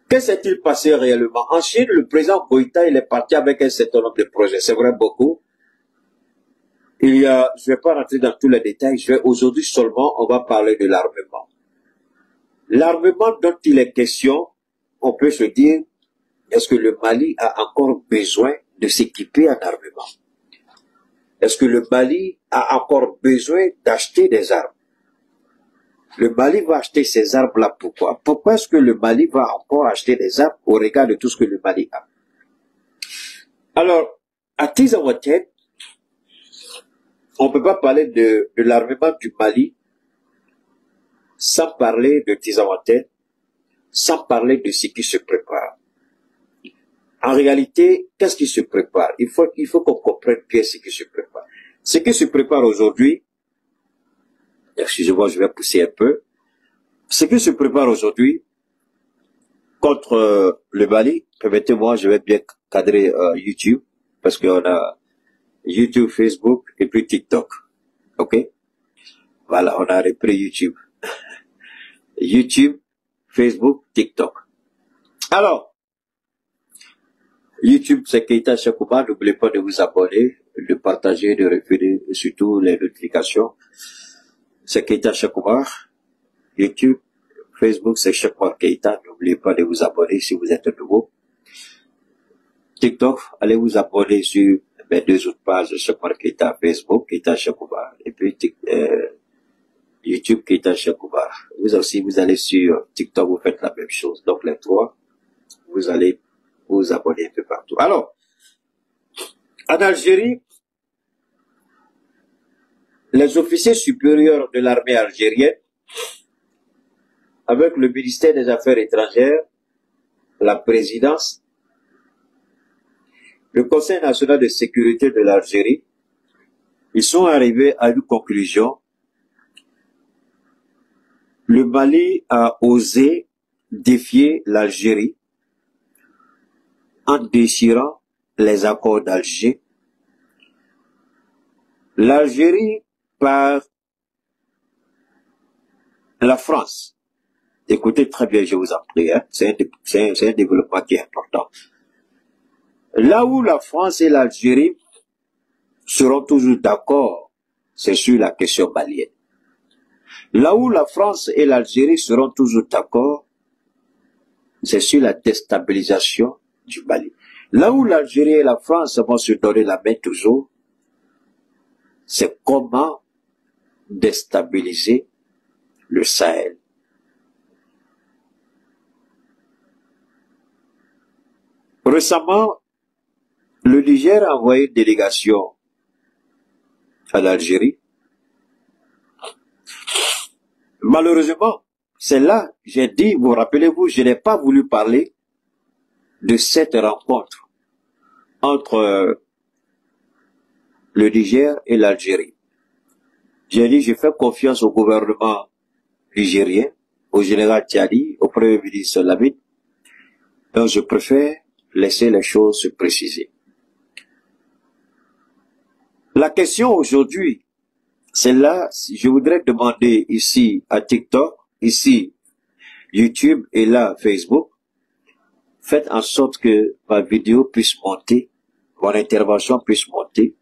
Que s'est-il passé réellement? En Chine, le président Koïta, il est parti avec un certain nombre de projets. C'est vrai, beaucoup. Il y a, je ne vais pas rentrer dans tous les détails, aujourd'hui seulement, on va parler de l'armement. L'armement dont il est question, on peut se dire, est-ce que le Mali a encore besoin de s'équiper en armement? Est-ce que le Mali a encore besoin d'acheter des armes? Le Mali va acheter ces armes-là, pourquoi? Pourquoi est-ce que le Mali va encore acheter des armes au regard de tout ce que le Mali a? Alors, à Tizawaten, on ne peut pas parler de l'armement du Mali sans parler de Tizawaten, sans parler de ce qui se prépare. En réalité, qu'est-ce qui se prépare? Il faut qu'on comprenne bien ce qui se prépare. Ce qui se prépare aujourd'hui, excusez-moi, je vais pousser un peu. Ce qui se prépare aujourd'hui contre le Mali, permettez-moi, je vais bien cadrer YouTube, parce qu'on a YouTube, Facebook et puis TikTok. Ok? Voilà, on a repris YouTube. YouTube, Facebook, TikTok. Alors, YouTube, c'est Keita Chakouba. N'oubliez pas de vous abonner, de partager, de référer, et surtout les notifications. C'est Keita Chakouba. YouTube, Facebook, c'est Chakouba Keita. N'oubliez pas de vous abonner si vous êtes nouveau. TikTok, allez vous abonner sur mes deux autres pages, Chakouba Keita, Facebook, Keita Chakouba. Et puis, YouTube, Keita Chakouba. Vous aussi, vous allez sur TikTok, vous faites la même chose. Donc, les trois, vous allez vous abonner un peu partout. Alors, en Algérie, les officiers supérieurs de l'armée algérienne, avec le ministère des Affaires étrangères, la présidence, le Conseil national de sécurité de l'Algérie, ils sont arrivés à une conclusion. Le Mali a osé défier l'Algérie en déchirant les accords d'Alger. L'Algérie, par la France, écoutez très bien, je vous en prie, hein, c'est un développement qui est important. Là où la France et l'Algérie seront toujours d'accord, c'est sur la question malienne. Là où la France et l'Algérie seront toujours d'accord, c'est sur la déstabilisation du Mali. Là où l'Algérie et la France vont se donner la main toujours, c'est comment déstabiliser le Sahel. Récemment, le Niger a envoyé une délégation à l'Algérie. Malheureusement, c'est là, j'ai dit, vous rappelez-vous, je n'ai pas voulu parler de cette rencontre entre le Niger et l'Algérie. J'ai dit, je fais confiance au gouvernement nigérien, au général Tiani, au premier ministre Lamine. Donc je préfère laisser les choses se préciser. La question aujourd'hui, c'est là, je voudrais demander ici à TikTok, ici YouTube et là Facebook, faites en sorte que ma vidéo puisse monter, mon intervention puisse monter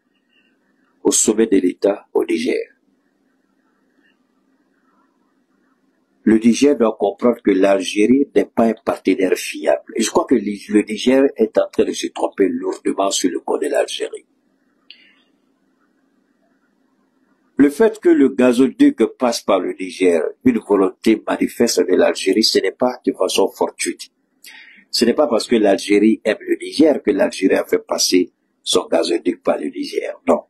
au sommet de l'État au Niger. Le Niger doit comprendre que l'Algérie n'est pas un partenaire fiable. Et je crois que le Niger est en train de se tromper lourdement sur le cas de l'Algérie. Le fait que le gazoduc passe par le Niger, une volonté manifeste de l'Algérie, ce n'est pas de façon fortuite. Ce n'est pas parce que l'Algérie aime le Niger que l'Algérie a fait passer son gazoduc par le Niger. Non.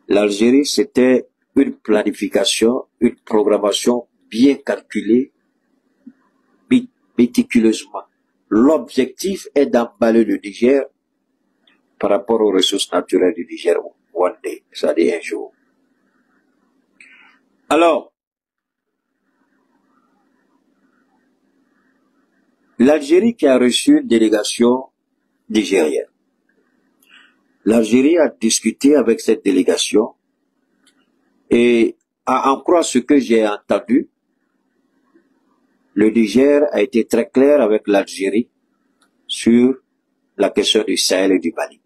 L'Algérie, c'était une planification, une programmation bien calculée, méticuleusement. L'objectif est d'emballer le Niger par rapport aux ressources naturelles du Niger. One day, c'est-à-dire un jour. Alors, l'Algérie qui a reçu une délégation nigérienne. L'Algérie a discuté avec cette délégation et à en croire ce que j'ai entendu, le Niger a été très clair avec l'Algérie sur la question du Sahel et du Mali.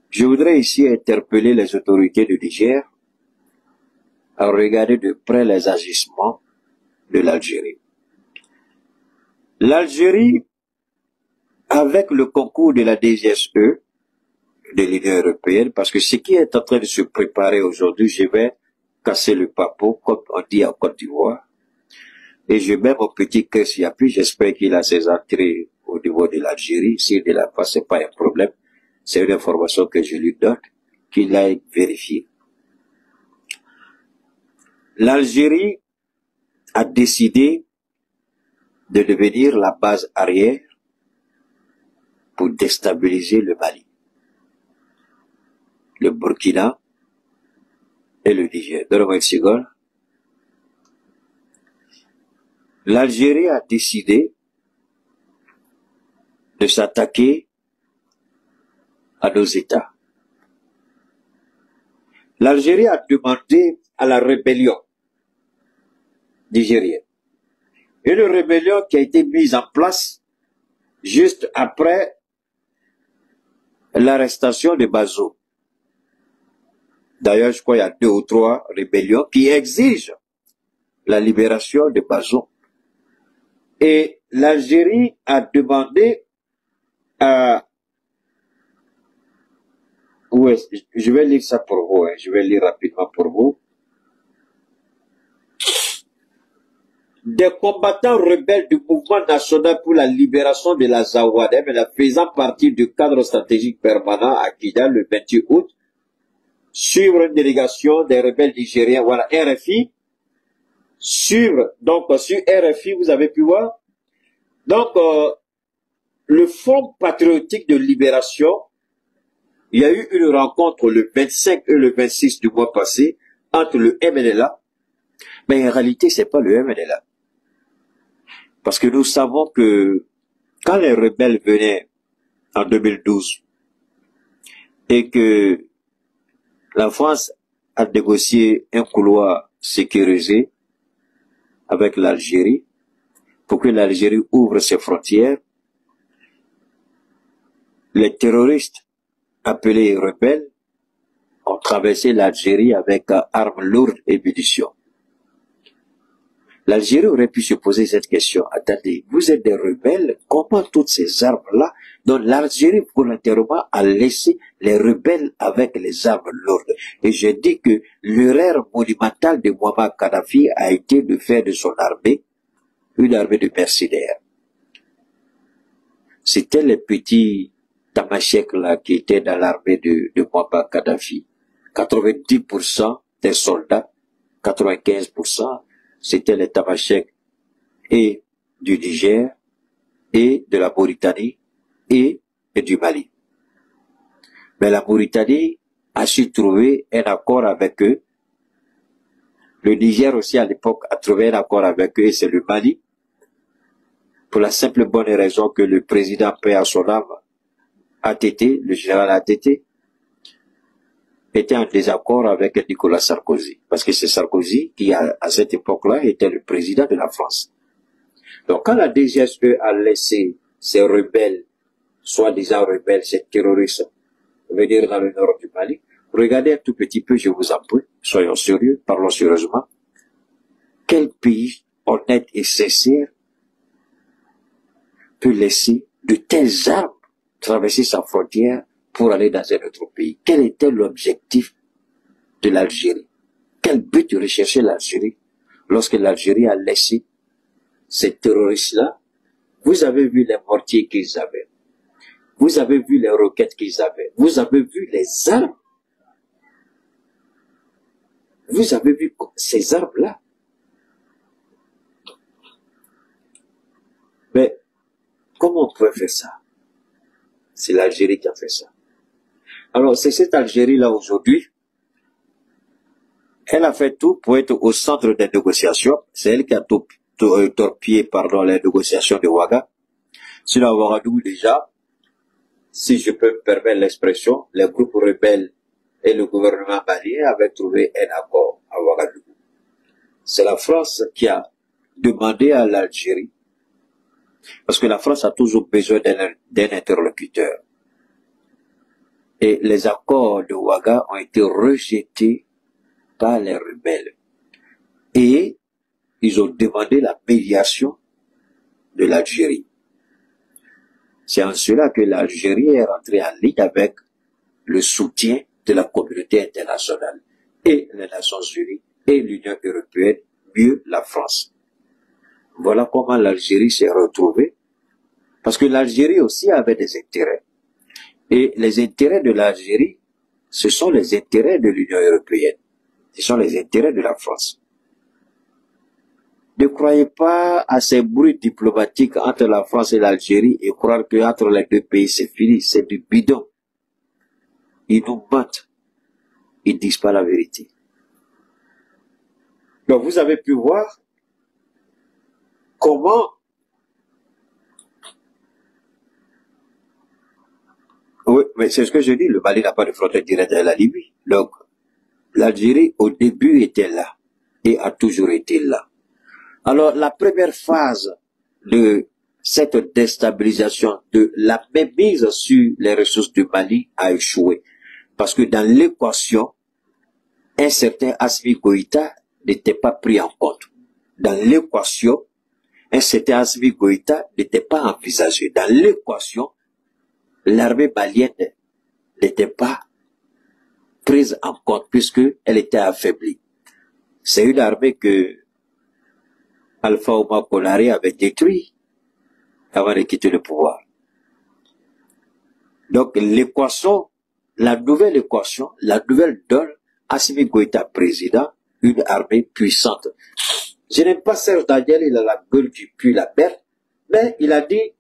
Je voudrais ici interpeller les autorités du Niger à regarder de près les agissements de l'Algérie. L'Algérie, avec le concours de la DGSE, de l'Union européenne, parce que ce qui est en train de se préparer aujourd'hui, je vais casser le papeau, comme on dit en Côte d'Ivoire, et je mets mon petit cœur s'il y a plus, j'espère qu'il a ses entrées au niveau de l'Algérie. S'il ne l'a pas, c'est pas un problème. C'est une information que je lui donne, qu'il aille vérifier. L'Algérie a décidé de devenir la base arrière pour déstabiliser le Mali, le Burkina et le Niger. Donne-moi une seconde. L'Algérie a décidé de s'attaquer à nos États. L'Algérie a demandé à la rébellion nigérienne. Une rébellion qui a été mise en place juste après l'arrestation de Bazoum. D'ailleurs, je crois qu'il y a 2 ou 3 rébellions qui exigent la libération de Bazoum. Et l'Algérie a demandé à... Ouais, je vais lire ça pour vous, hein. Je vais lire rapidement pour vous. Des combattants rebelles du mouvement national pour la libération de la Zaouadem, faisant partie du cadre stratégique permanent à Kidal le 28 août, suivre une délégation des rebelles nigériens, voilà, RFI, suivre, donc sur RFI, vous avez pu voir, donc le Front patriotique de libération, il y a eu une rencontre le 25 et le 26 du mois passé entre le MNLA, mais en réalité c'est pas le MNLA. Parce que nous savons que quand les rebelles venaient en 2012 et que la France a négocié un couloir sécurisé avec l'Algérie pour que l'Algérie ouvre ses frontières, les terroristes appelés rebelles ont traversé l'Algérie avec armes lourdes et munitions. L'Algérie aurait pu se poser cette question. Attendez, vous êtes des rebelles, comment toutes ces armes-là? Donc l'Algérie volontairement a laissé les rebelles avec les armes lourdes. Et je dis que l'erreur monumentale de Muammar Kadhafi a été de faire de son armée une armée de mercenaires. C'était les petits tamasheks là qui étaient dans l'armée de Muammar Kadhafi. 90% des soldats, 95%, c'était les tamasheks et du Niger et de la Mauritanie et du Mali. Mais la Mauritanie a su trouver un accord avec eux. Le Niger aussi à l'époque a trouvé un accord avec eux et c'est le Mali. Pour la simple bonne raison que le président paix à son âme, ATT, le général ATT, était en désaccord avec Nicolas Sarkozy. Parce que c'est Sarkozy qui, à cette époque-là, était le président de la France. Donc, quand la DGSE a laissé ces rebelles, soi-disant rebelles, ces terroristes, venir dans le nord du Mali, regardez un tout petit peu, je vous en prie, soyons sérieux, parlons sérieusement. Quel pays honnête et sincère peut laisser de telles armes traverser sa frontière pour aller dans un autre pays? Quel était l'objectif de l'Algérie? Quel but recherchait l'Algérie lorsque l'Algérie a laissé ces terroristes-là? Vous avez vu les mortiers qu'ils avaient. Vous avez vu les roquettes qu'ils avaient. Vous avez vu les armes. Vous avez vu ces armes-là. Mais comment on pouvait faire ça? C'est l'Algérie qui a fait ça. Alors, c'est cette Algérie-là aujourd'hui, elle a fait tout pour être au centre des négociations. C'est elle qui a torpillé, les négociations de Ouaga. Sinon, à Ouagadougou, déjà, si je peux me permettre l'expression, les groupes rebelles et le gouvernement malien avaient trouvé un accord à Ouagadougou. C'est la France qui a demandé à l'Algérie, parce que la France a toujours besoin d'un interlocuteur. Et les accords de Ouaga ont été rejetés par les rebelles. Et ils ont demandé la médiation de l'Algérie. C'est en cela que l'Algérie est rentrée en ligne avec le soutien de la communauté internationale et les Nations Unies et l'Union européenne, mieux la France. Voilà comment l'Algérie s'est retrouvée, parce que l'Algérie aussi avait des intérêts. Et les intérêts de l'Algérie, ce sont les intérêts de l'Union européenne. Ce sont les intérêts de la France. Ne croyez pas à ces bruits diplomatiques entre la France et l'Algérie et croire qu'entre les deux pays c'est fini, c'est du bidon. Ils nous mentent. Ils disent pas la vérité. Donc vous avez pu voir comment oui, mais c'est ce que je dis, le Mali n'a pas de frontière directe avec la Libye. Donc, l'Algérie, au début, était là et a toujours été là. Alors, la première phase de cette déstabilisation, de la mainmise sur les ressources du Mali a échoué. Parce que dans l'équation, un certain Assimi Goïta n'était pas pris en compte. Dans l'équation, un certain Assimi Goïta n'était pas envisagé. Dans l'équation, l'armée malienne n'était pas prise en compte puisqu'elle était affaiblie. C'est une armée que Alpha Oumar Konaré avait détruit avant de quitter le pouvoir. Donc l'équation, la nouvelle donne Assimi Goïta président, une armée puissante. Je n'aime pas Serge Daniel, il a la gueule qui pue la merde, mais il a dit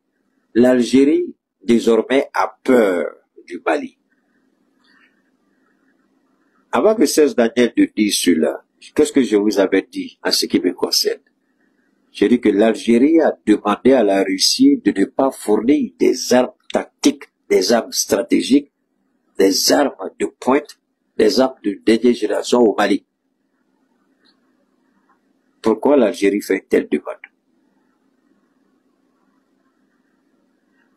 l'Algérie désormais a peur du Mali. Avant que Serge Daniel ne dise cela, qu'est-ce que je vous avais dit en ce qui me concerne? J'ai dit que l'Algérie a demandé à la Russie de ne pas fournir des armes tactiques, des armes stratégiques, des armes de pointe, des armes de dernière génération au Mali. Pourquoi l'Algérie fait une telle demande?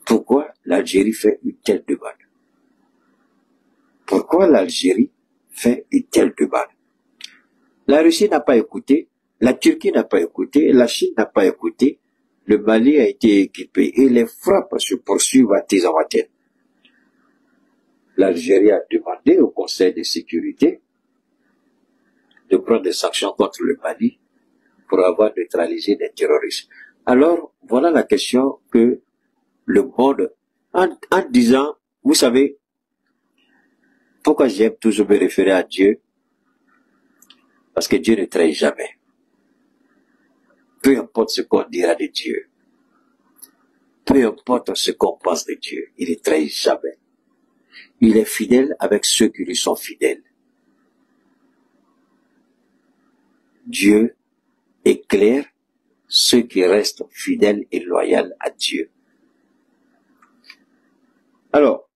Pourquoi l'Algérie fait une telle demande? Pourquoi l'Algérie fait une telle demande? La Russie n'a pas écouté, la Turquie n'a pas écouté, la Chine n'a pas écouté, le Mali a été équipé et les frappes se poursuivent à Tizawaten. L'Algérie a demandé au Conseil de sécurité de prendre des sanctions contre le Mali pour avoir neutralisé des terroristes. Alors, voilà la question que le monde, en disant, vous savez, pourquoi j'aime toujours me référer à Dieu? Parce que Dieu ne trahit jamais. Peu importe ce qu'on dira de Dieu, peu importe ce qu'on pense de Dieu, il ne trahit jamais. Il est fidèle avec ceux qui lui sont fidèles. Dieu éclaire ceux qui restent fidèles et loyaux à Dieu. Alors,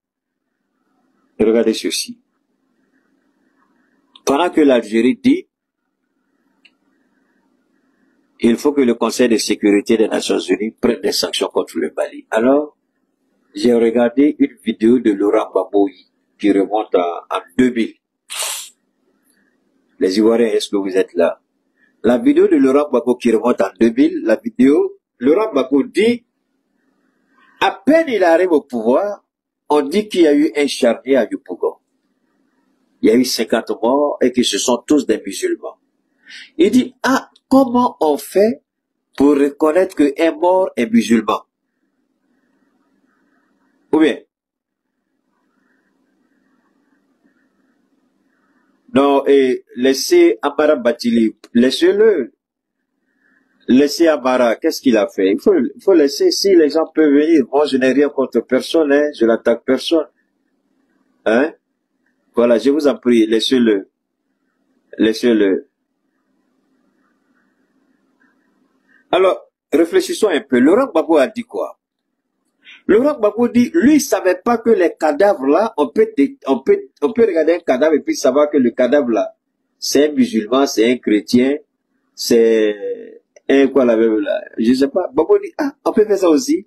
regardez ceci. Pendant que l'Algérie dit il faut que le Conseil de sécurité des Nations Unies prenne des sanctions contre le Mali. Alors, j'ai regardé une vidéo de Laurent Gbagbo qui remonte en 2000. Les Ivoiriens, est-ce que vous êtes là? La vidéo de Laurent Gbagbo qui remonte en 2000, la vidéo, Laurent Gbagbo dit, à peine il arrive au pouvoir, on dit qu'il y a eu un charnier à Yopougon. Il y a eu 50 morts et que ce sont tous des musulmans. Il dit, ah, comment on fait pour reconnaître qu'un mort est musulman? Ou bien? Non, et laissez Amara Batili, laissez-le. Laissez Amara, qu'est-ce qu'il a fait? Il faut laisser, si les gens peuvent venir. Moi, je n'ai rien contre personne, hein, je n'attaque personne. Hein? Voilà, je vous en prie, laissez-le. Laissez-le. Alors, réfléchissons un peu. Laurent Gbagbo a dit quoi? Laurent Gbagbo dit, lui, il savait pas que les cadavres là, on peut regarder un cadavre et puis savoir que le cadavre là, c'est un musulman, c'est un chrétien, c'est Et quoi la même là? Je sais pas. Babo dit, ah, on peut faire ça aussi.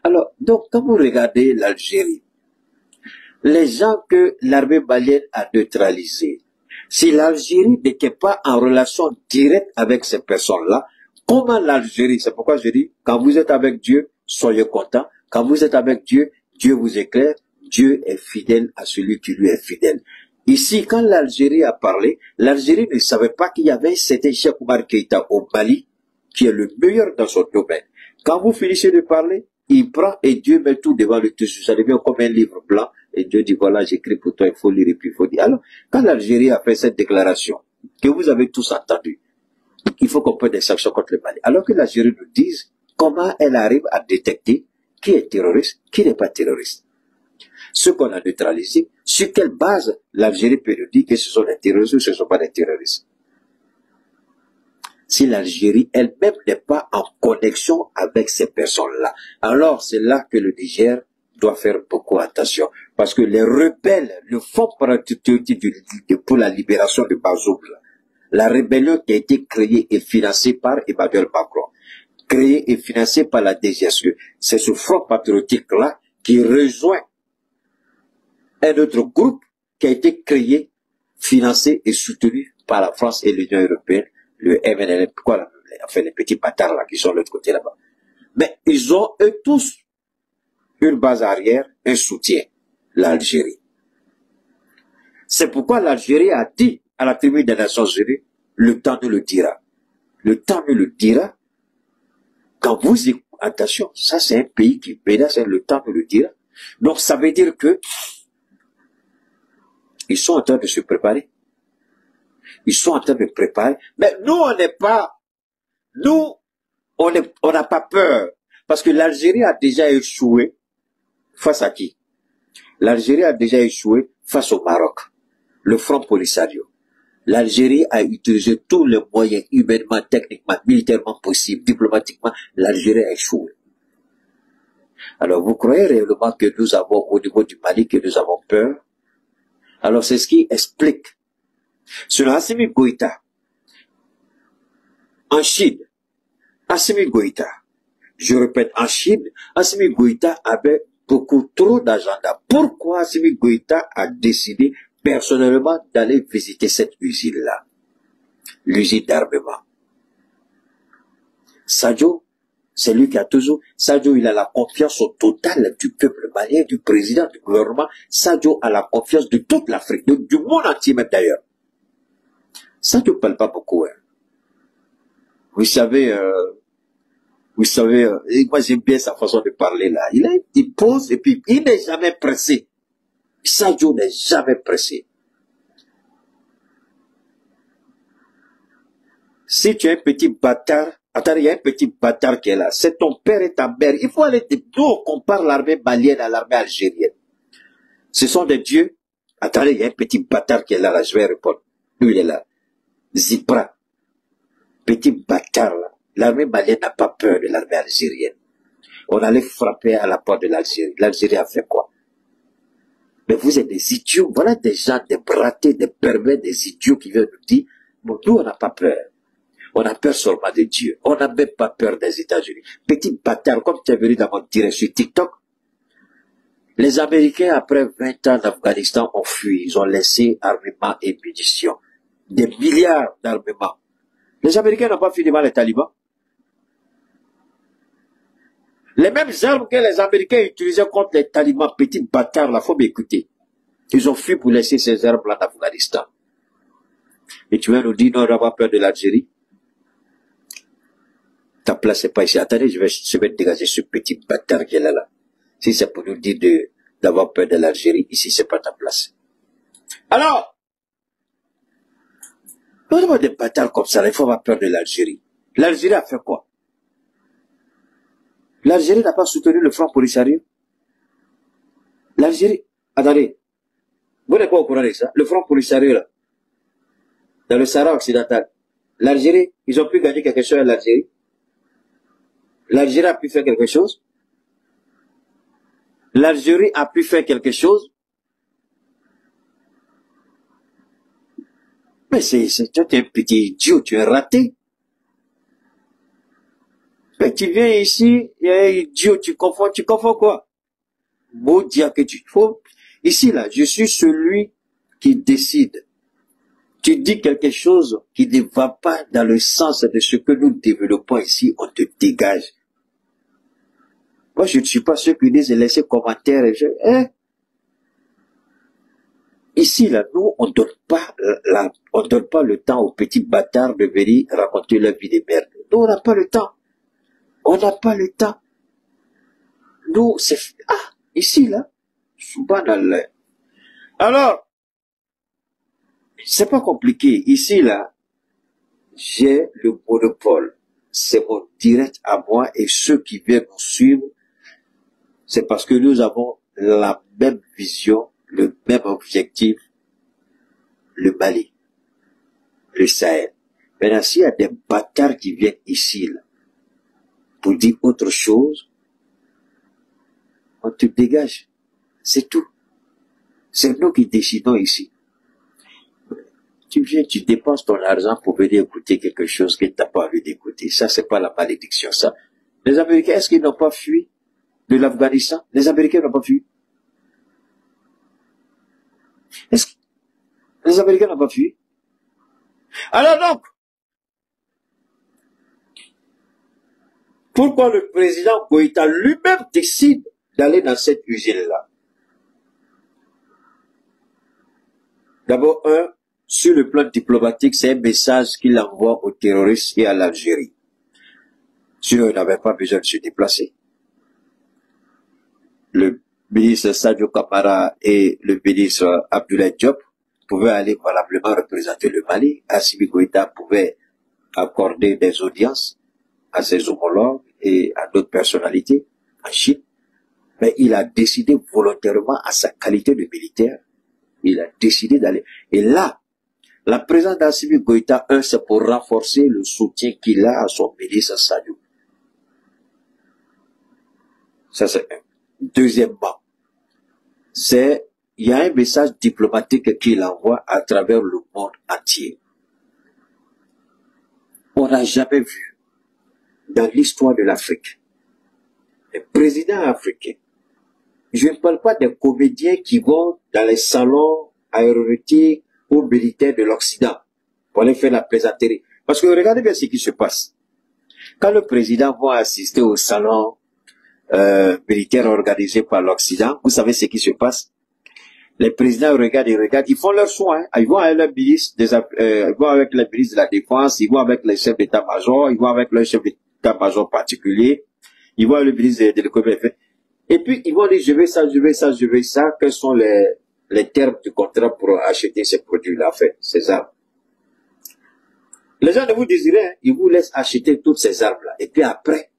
Alors, donc, quand vous regardez l'Algérie, les gens que l'armée malienne a neutralisés, si l'Algérie n'était pas en relation directe avec ces personnes-là, comment l'Algérie, c'est pourquoi je dis, quand vous êtes avec Dieu, soyez contents. Quand vous êtes avec Dieu, Dieu vous éclaire. Dieu est fidèle à celui qui lui est fidèle. Ici, quand l'Algérie a parlé, l'Algérie ne savait pas qu'il y avait un certain Cheikh Oumar Keïta au Mali, qui est le meilleur dans son domaine. Quand vous finissez de parler, il prend et Dieu met tout devant le dessus. Ça devient comme un livre blanc. Et Dieu dit, voilà, j'écris pour toi, il faut lire et puis il faut dire. Alors, quand l'Algérie a fait cette déclaration, que vous avez tous entendu, il faut qu'on prenne des sanctions contre le Mali. Alors que l'Algérie nous dise comment elle arrive à détecter qui est terroriste, qui n'est pas terroriste. Ceux qu'on a neutralisés, sur quelle base l'Algérie peut nous dire que ce sont des terroristes ou ce ne sont pas des terroristes. Si l'Algérie elle-même n'est pas en connexion avec ces personnes-là, alors c'est là que le Niger doit faire beaucoup attention. Parce que les rebelles, le Front patriotique pour la libération de Bazoum, la rébellion qui a été créée et financée par Emmanuel Macron, créée et financée par la DGSE, c'est ce Front patriotique-là qui rejoint un autre groupe qui a été créé, financé et soutenu par la France et l'Union européenne, le MNL, pourquoi enfin les petits bâtards là qui sont de l'autre côté là-bas. Mais ils ont eux tous une base arrière, un soutien, l'Algérie. C'est pourquoi l'Algérie a dit à la tribune des Nations Unies, le temps nous le dira. Le temps nous le dira. Quand vous écoutez, attention, ça c'est un pays qui menace, le temps nous le dira. Donc ça veut dire que ils sont en train de se préparer. Ils sont en train de préparer. Mais nous, on n'est pas, nous, on n'a pas peur. Parce que l'Algérie a déjà échoué face à qui? L'Algérie a déjà échoué face au Maroc. Le Front Polisario. L'Algérie a utilisé tous les moyens humainement, techniquement, militairement possibles, diplomatiquement. L'Algérie a échoué. Alors, vous croyez réellement que nous avons, au niveau du Mali, que nous avons peur? Alors, c'est ce qui explique. Selon Assimi Goïta, en Chine, Assimi Goïta, je répète, en Chine, Assimi Goïta avait beaucoup trop d'agenda. Pourquoi Assimi Goïta a décidé personnellement d'aller visiter cette usine-là? L'usine d'armement. Sadio, c'est lui qui a toujours, Sadio, il a la confiance au total du peuple malien, du président, du gouvernement. Sadio a la confiance de toute l'Afrique, du monde entier même d'ailleurs. Sadio ne parle pas beaucoup. Hein. Vous savez, moi j'aime bien sa façon de parler là. Il pose et puis il n'est jamais pressé. Sadio n'est jamais pressé. Si tu es un petit bâtard, attends, il y a un petit bâtard qui est là. C'est ton père et ta mère. Il faut aller, nous on compare l'armée malienne à l'armée algérienne. Ce sont des dieux. Attendez, il y a un petit bâtard qui est là, je vais répondre. Lui il est là. Zipra. Petit bâtard là. L'armée malienne n'a pas peur de l'armée algérienne. On allait frapper à la porte de l'Algérie. L'Algérie a fait quoi? Mais vous êtes des idiots. Voilà des gens, des bratés, des pervers, des idiots qui viennent nous dire, bon, nous on n'a pas peur. On a peur seulement de Dieu. On n'a même pas peur des États-Unis. Petit bâtard, comme tu es venu dans mon direct sur TikTok, les Américains, après 20 ans d'Afghanistan, ont fui. Ils ont laissé armement et munitions. Des milliards d'armements. Les Américains n'ont pas fui devant les talibans. Les mêmes armes que les Américains utilisaient contre les talibans, petits bâtards, là, faut m'écouter. Ils ont fui pour laisser ces armes-là en Afghanistan. Et tu vas nous dire, non, on n'a pas peur de l'Algérie. Ta place n'est pas ici. Attendez, je vais dégager ce petit bâtard qui est là. Si c'est pour nous dire d'avoir peur de l'Algérie, ici, c'est pas ta place. Alors, nous avons des bâtards comme ça, il faut avoir peur de l'Algérie. L'Algérie a fait quoi? L'Algérie n'a pas soutenu le Front Polisario. L'Algérie, attendez, vous n'êtes pas au courant de ça? Le Front Polisario, là, dans le Sahara occidental, l'Algérie, ils ont pu gagner quelque chose à l'Algérie. L'Algérie a pu faire quelque chose. L'Algérie a pu faire quelque chose. Mais tu es un petit idiot, tu es raté. Mais tu viens ici, et idiot, tu confonds quoi? Beau dire que tu faut. Ici, là, je suis celui qui décide. Tu dis quelque chose qui ne va pas dans le sens de ce que nous développons ici, on te dégage. Moi, je ne suis pas ceux qui disent laisser commentaire et Ici, là, nous, on donne pas le temps aux petits bâtards de venir raconter leur vie de merde. Nous, on n'a pas le temps. On n'a pas le temps. Nous, c'est, ici, là, subhanallah. Alors, c'est pas compliqué. Ici, là, j'ai le monopole. C'est mon direct à moi et ceux qui viennent nous suivre, c'est parce que nous avons la même vision, le même objectif, le Mali, le Sahel. Maintenant, s'il y a des bâtards qui viennent ici, là, pour dire autre chose, on te dégage. C'est tout. C'est nous qui décidons ici. Tu viens, tu dépenses ton argent pour venir écouter quelque chose que tu n'as pas envie d'écouter. Ça, c'est pas la malédiction, ça. Les Américains, est-ce qu'ils n'ont pas fui de l'Afghanistan? Les Américains n'ont pas fui. Est-ce que les Américains n'ont pas fui? Alors donc, pourquoi le président Goïta lui-même décide d'aller dans cette usine-là? D'abord, sur le plan diplomatique, c'est un message qu'il envoie aux terroristes et à l'Algérie. Sinon, il n'avait pas besoin de se déplacer. Le ministre Sadio Kamara et le ministre Abdoulaye Diop pouvaient aller valablement représenter le Mali. Assimi Goïta pouvait accorder des audiences à ses homologues et à d'autres personnalités en Chine. Mais il a décidé volontairement, à sa qualité de militaire, il a décidé d'aller. Et là, la présence d'Assimi Goïta, c'est pour renforcer le soutien qu'il a à son ministre Sadio. Ça, c'est un. Deuxièmement, il y a un message diplomatique qu'il envoie à travers le monde entier. On n'a jamais vu, dans l'histoire de l'Afrique, un président africain. Je ne parle pas des comédiens qui vont dans les salons aéronautiques ou militaires de l'Occident pour aller faire la plaisanterie. Parce que regardez bien ce qui se passe. Quand le président va assister au salon militaire organisé par l'Occident, vous savez ce qui se passe. Les présidents regardent, ils font leurs soins. Ils vont avec le ministre ils vont avec le ministre de la Défense, ils vont avec les chefs d'état-major, ils vont avec le chef d'état-major particulier, ils vont avec le ministre de l'économie. Et puis, ils vont dire, je veux ça, je veux ça, je veux ça. Quels sont les termes du contrat pour acheter ces produits-là, ces armes? Les gens ne vous disent rien, ils vous laissent acheter toutes ces armes-là. Et puis après,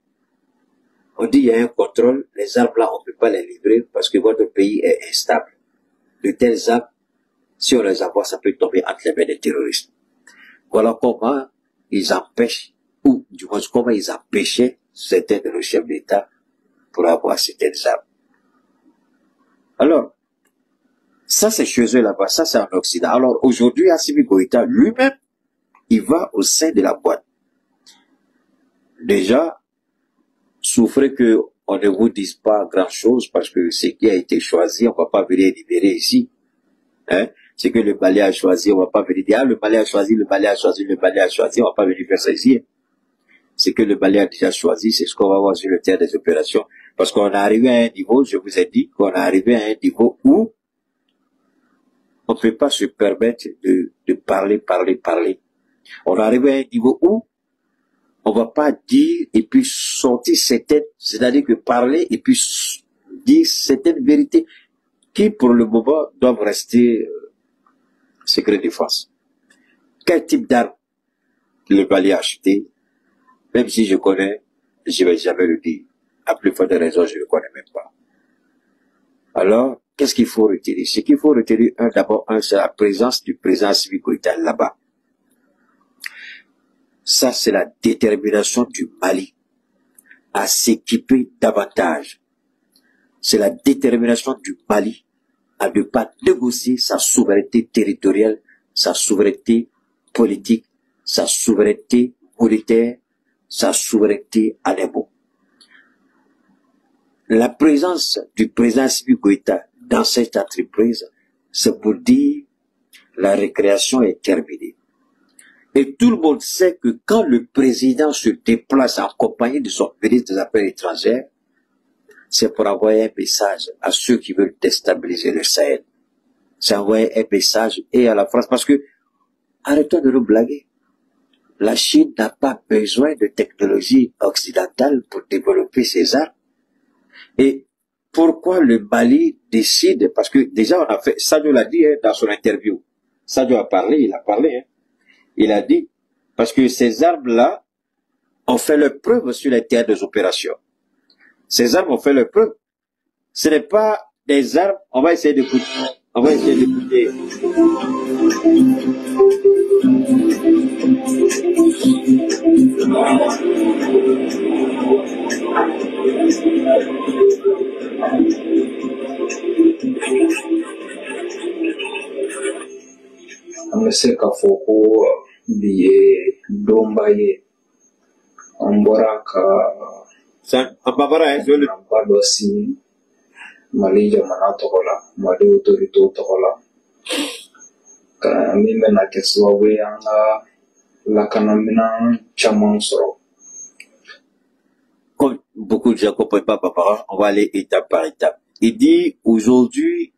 on dit, il y a un contrôle, les armes-là, on ne peut pas les livrer parce que votre pays est instable. De telles armes, si on les envoie, ça peut tomber entre les mains des terroristes. Voilà comment ils empêchent, ou du moins comment ils empêchaient certains de nos chefs d'État pour avoir certaines armes. Alors, ça c'est chez eux là-bas, ça c'est en Occident. Alors aujourd'hui, Assimi Goïta lui-même, il va au sein de la boîte. Déjà, souffrez que on ne vous dise pas grand-chose parce que ce qui a été choisi, on ne va pas venir libérer ici. Hein? Ce que le Mali a choisi, on ne va pas venir dire, le Mali a choisi, le Mali a choisi, le Mali a choisi, on ne va pas venir faire ça ici. Ce que le Mali a déjà choisi, c'est ce qu'on va voir sur le terrain des opérations. Parce qu'on est arrivé à un niveau, je vous ai dit, qu'on est arrivé à un niveau où on ne peut pas se permettre de parler. On est arrivé à un niveau où on va pas dire et puis sortir certaines, c'est-à-dire que parler et puis dire certaines vérités qui, pour le moment, doivent rester secret défense. Quel type d'arme le Mali a acheté, même si je connais, je vais jamais le dire. À plus forte raison, je ne le connais même pas. Alors, qu'est-ce qu'il faut retenir? Ce qu'il faut retenir, d'abord, c'est la présence du président Assimi Goïta là-bas. Ça, c'est la détermination du Mali à s'équiper davantage. C'est la détermination du Mali à ne pas négocier sa souveraineté territoriale, sa souveraineté politique, sa souveraineté militaire sa souveraineté à l'émo. La présence du président Assimi Goïta dans cette entreprise, c'est pour dire la récréation est terminée. Et tout le monde sait que quand le président se déplace en compagnie de son ministre des Affaires étrangères, c'est pour envoyer un message à ceux qui veulent déstabiliser le Sahel. C'est envoyer un message et à la France. Parce que, arrêtons de nous blaguer. La Chine n'a pas besoin de technologie occidentale pour développer ses armes. Et pourquoi le Mali décide, parce que déjà on a fait, Sadio l'a dit dans son interview. Sadio a parlé, il a parlé. Il a dit, parce que ces armes-là ont fait leur preuve sur les terrains des opérations. Ces armes ont fait leur preuve. Ce n'est pas des armes, on va essayer d'écouter. On va essayer d'écouter. Ameseka foko biye dombaye amboraka Ambabara, je le badosi malija manatokola mali autorito tokola ka mime na keswawe anga lakanamina chamansoro. Comme beaucoup de gens ne comprennent pas Barbara, on va aller étape par étape. Il dit, aujourd'hui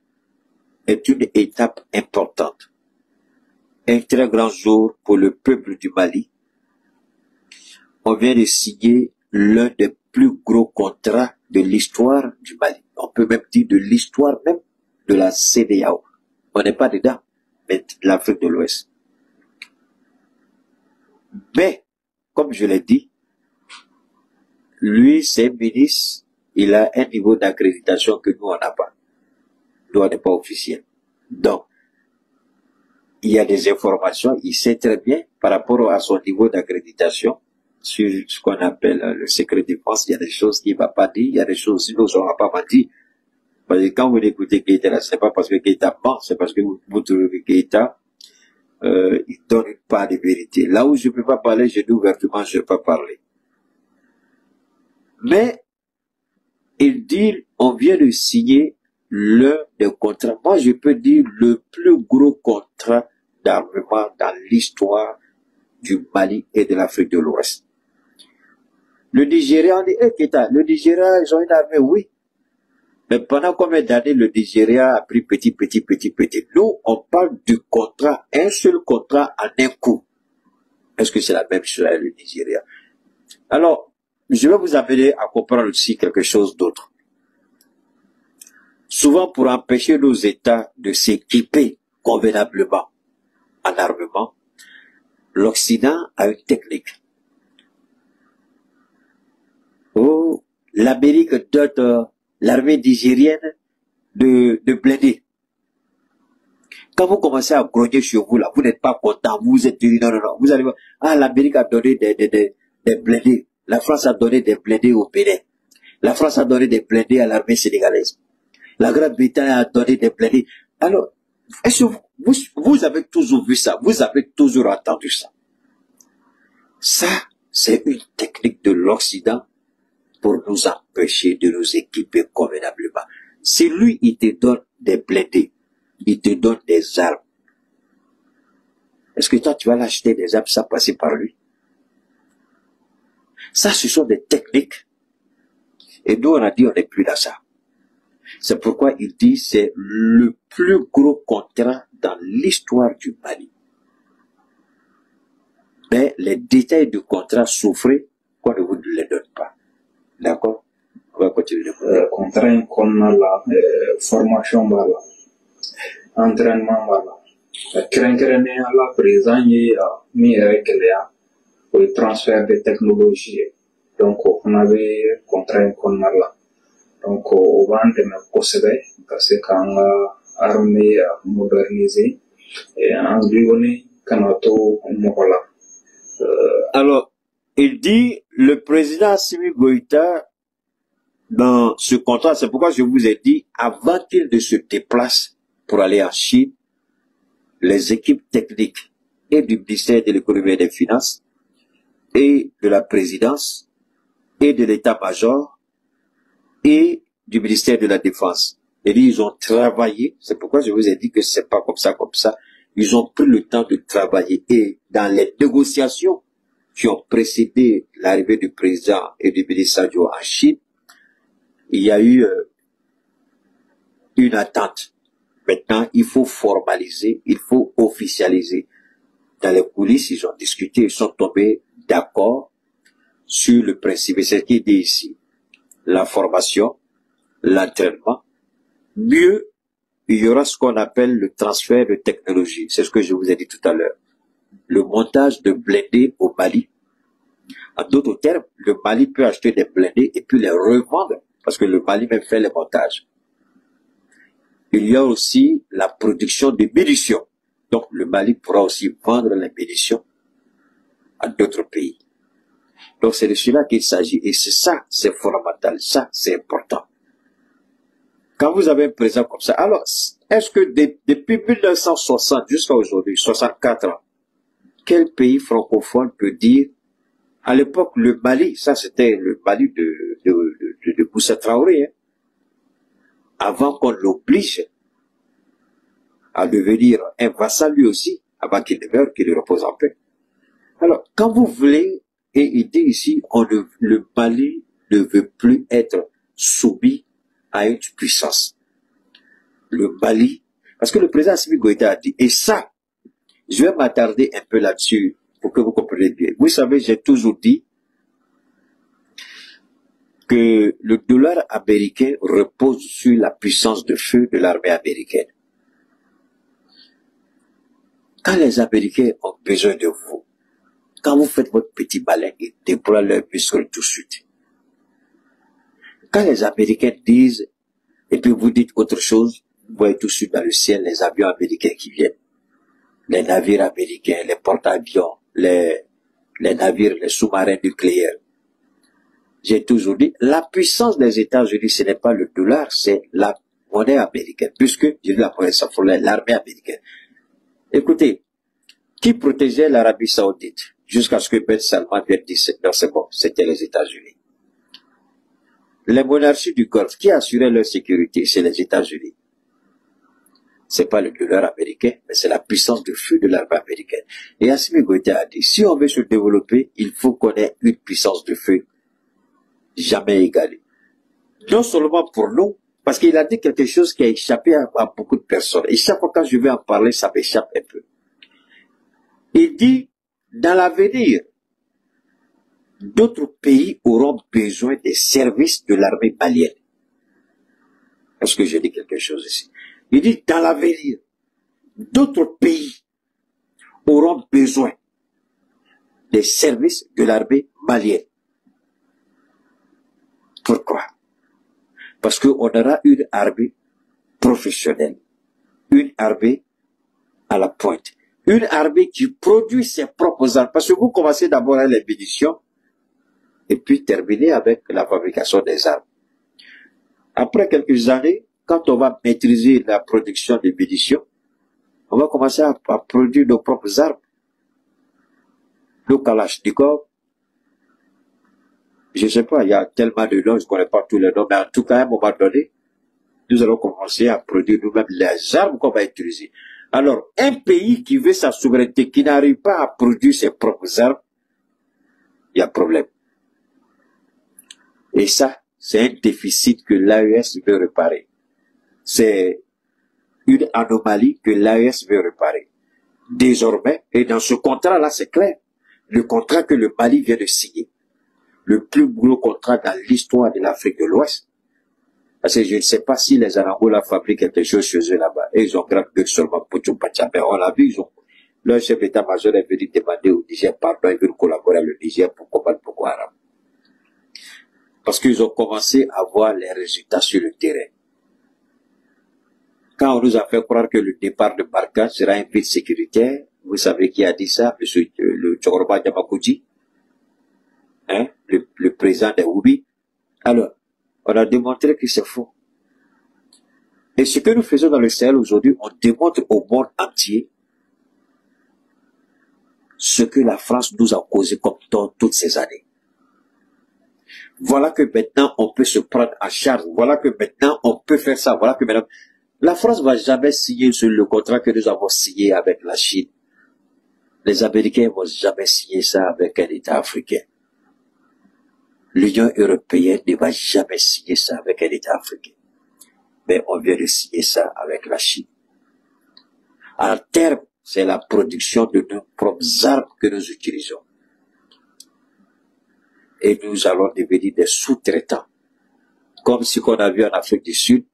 est une étape importante. Un très grand jour pour le peuple du Mali. On vient de signer l'un des plus gros contrats de l'histoire du Mali. On peut même dire de l'histoire même de la CEDEAO. On n'est pas dedans, mais de l'Afrique de l'Ouest. Mais, comme je l'ai dit, lui, c'est un ministre, il a un niveau d'accréditation que nous, on n'a pas. Nous, on n'est pas officiel. Donc, il y a des informations, il sait très bien, par rapport à son niveau d'accréditation, sur ce qu'on appelle le secret défense, il y a des choses qu'il ne va pas dire, il y a des choses qu'il ne saura pas dire. Parce que quand vous écoutez Keïta, là, c'est pas parce que Keïta ment, c'est parce que vous trouvez que Keïta, il donne une part de vérité. Là où je ne peux pas parler, je dis ouvertement, je ne peux pas parler. Mais, il dit, on vient de signer l'un des contrats. Moi, je peux dire le plus gros contrat d'armement dans l'histoire du Mali et de l'Afrique de l'Ouest. Le Nigeria, on dit, le Nigeria, ils ont une armée, oui. Mais pendant combien d'années le Nigeria a pris petit. Nous, on parle du contrat, un seul contrat en un coup. Est-ce que c'est la même chose avec le Nigeria? Alors, je vais vous amener à comprendre aussi quelque chose d'autre. Souvent, pour empêcher nos États de s'équiper convenablement en armement, l'Occident a une technique. Oh, l'Amérique donne l'armée nigérienne de blindés. Quand vous commencez à grogner chez vous, là, vous n'êtes pas content, vous êtes dit non, vous allez voir, l'Amérique a donné des blindés. La France a donné des blindés au Bénin. La France a donné des blindés à l'armée sénégalaise. La Grande-Bretagne a donné des blindés. Alors, est-ce que vous avez toujours vu ça? Vous avez toujours entendu ça? Ça, c'est une technique de l'Occident pour nous empêcher de nous équiper convenablement. Si lui, il te donne des blindés, il te donne des armes, est-ce que toi, tu vas l'acheter des armes sans passer par lui? Ça, ce sont des techniques. Et nous, on a dit, on n'est plus dans ça. C'est pourquoi il dit, c'est le plus gros contrat dans l'histoire du Mali. Mais les détails du contrat souffrent qu'on ne vous les donne pas. D'accord? On va continuer. Contraint qu'on a la formation, voilà. Entraînement, voilà. Craindre à la présence, il y a mis avec le transfert de technologies. Donc, on avait contraint qu'on a là. Donc, on va en procéder parce qu'on a armée modernisée et en Guinée, Kanato, voilà. Alors, il dit, le président Assimi Goïta, dans ce contrat, c'est pourquoi je vous ai dit, avant qu'il ne se déplace pour aller en Chine, les équipes techniques et du ministère de l'économie et des finances, et de la présidence et de l'état-major et du ministère de la Défense. Et ils ont travaillé, c'est pourquoi je vous ai dit que c'est pas comme ça, Ils ont pris le temps de travailler et dans les négociations qui ont précédé l'arrivée du président et du ministre Sadio en Chine, il y a eu une attente. Maintenant, il faut formaliser, il faut officialiser. Dans les coulisses, ils ont discuté, ils sont tombés d'accord sur le principe. Et c'est ce qui est dit ici. La formation, l'entraînement. Mieux, il y aura ce qu'on appelle le transfert de technologie. C'est ce que je vous ai dit tout à l'heure. Le montage de blindés au Mali. En d'autres termes, le Mali peut acheter des blindés et puis les revendre parce que le Mali même fait les montages. Il y a aussi la production de munitions. Donc le Mali pourra aussi vendre les munitions à d'autres pays. Donc c'est de cela qu'il s'agit. Et c'est ça, c'est fondamental. Ça, c'est important. Quand vous avez un président comme ça, alors, est-ce que depuis 1960 jusqu'à aujourd'hui, 64 ans, quel pays francophone peut dire, à l'époque, le Mali, ça c'était le Mali de Moussa Traoré, hein, avant qu'on l'oblige à devenir un vassal lui aussi, avant qu'il ne meure, qu'il repose en paix. Alors, quand vous voulez, et il dit ici, le Mali ne veut plus être soumis à une puissance. Le Mali, parce que le président Assimi Goïta a dit, et ça, je vais m'attarder un peu là-dessus pour que vous compreniez bien. Vous savez, j'ai toujours dit que le dollar américain repose sur la puissance de feu de l'armée américaine. Quand les Américains ont besoin de vous, quand vous faites votre petit malin, ils déploient leurs muscles tout de suite. Quand les Américains disent, et puis vous dites autre chose, vous voyez tout de suite dans le ciel les avions américains qui viennent. Les navires américains, les porte-avions, les navires, les sous-marins nucléaires. J'ai toujours dit, la puissance des États-Unis, ce n'est pas le dollar, c'est la monnaie américaine. Puisque, je dis la monnaie, ça faut l'armée américaine. Écoutez, qui protégeait l'Arabie Saoudite jusqu'à ce que Ben Salman vienne dire non, c'est bon, c'était les États-Unis. Les monarchies du Golfe, qui assuraient leur sécurité, c'est les États-Unis. C'est pas le dollar américain, mais c'est la puissance de feu de l'armée américaine. Et Assimi Goïta a dit, si on veut se développer, il faut qu'on ait une puissance de feu jamais égalée. Non seulement pour nous, parce qu'il a dit quelque chose qui a échappé à beaucoup de personnes. Et chaque fois que je vais en parler, ça m'échappe un peu. Il dit, dans l'avenir, d'autres pays auront besoin des services de l'armée malienne. Est-ce que j'ai dit quelque chose ici? Il dit, dans l'avenir, d'autres pays auront besoin des services de l'armée malienne. Pourquoi? Parce qu'on aura une armée professionnelle, une armée à la pointe, une armée qui produit ses propres armes. Parce que vous commencez d'abord avec les munitions et puis terminer avec la fabrication des armes. Après quelques années, quand on va maîtriser la production des munitions, on va commencer à produire nos propres armes. Nos Kalachnikov, je ne sais pas, il y a tellement de noms, je ne connais pas tous les noms, mais en tout cas, à un moment donné, nous allons commencer à produire nous-mêmes les armes qu'on va utiliser. Alors, un pays qui veut sa souveraineté, qui n'arrive pas à produire ses propres armes, il y a problème. Et ça, c'est un déficit que l'AES veut réparer. C'est une anomalie que l'AES veut réparer. Désormais, et dans ce contrat-là, c'est clair, le contrat que le Mali vient de signer, le plus gros contrat dans l'histoire de l'Afrique de l'Ouest, parce que je ne sais pas si les Angola fabriquent quelque chose chez eux là-bas, et ils ont grave que seulement pour Tchoupacha, mais on l'a vu, ils ont, leur chef d'état-major est venu demander au Niger, pardon, ils veulent collaborer avec le Niger pour combattre Boko Haram. Parce qu'ils ont commencé à voir les résultats sur le terrain. Quand on nous a fait croire que le départ de Barkhane sera un vide sécuritaire, vous savez qui a dit ça, monsieur le Tchokoroba Diamakouji, hein, le président des Houbi. Alors, on a démontré que c'est faux. Et ce que nous faisons dans le Sahel aujourd'hui, on démontre au monde entier ce que la France nous a causé comme tort toutes ces années. Voilà que maintenant on peut se prendre en charge. Voilà que maintenant on peut faire ça. Voilà que maintenant la France va jamais signer sur le contrat que nous avons signé avec la Chine. Les Américains vont jamais signer ça avec un État africain. L'Union européenne ne va jamais signer ça avec un État africain. Mais on vient de signer ça avec la Chine. En termes, c'est la production de nos propres armes que nous utilisons. Et nous allons devenir des sous-traitants. Comme ce qu'on a vu en Afrique du Sud,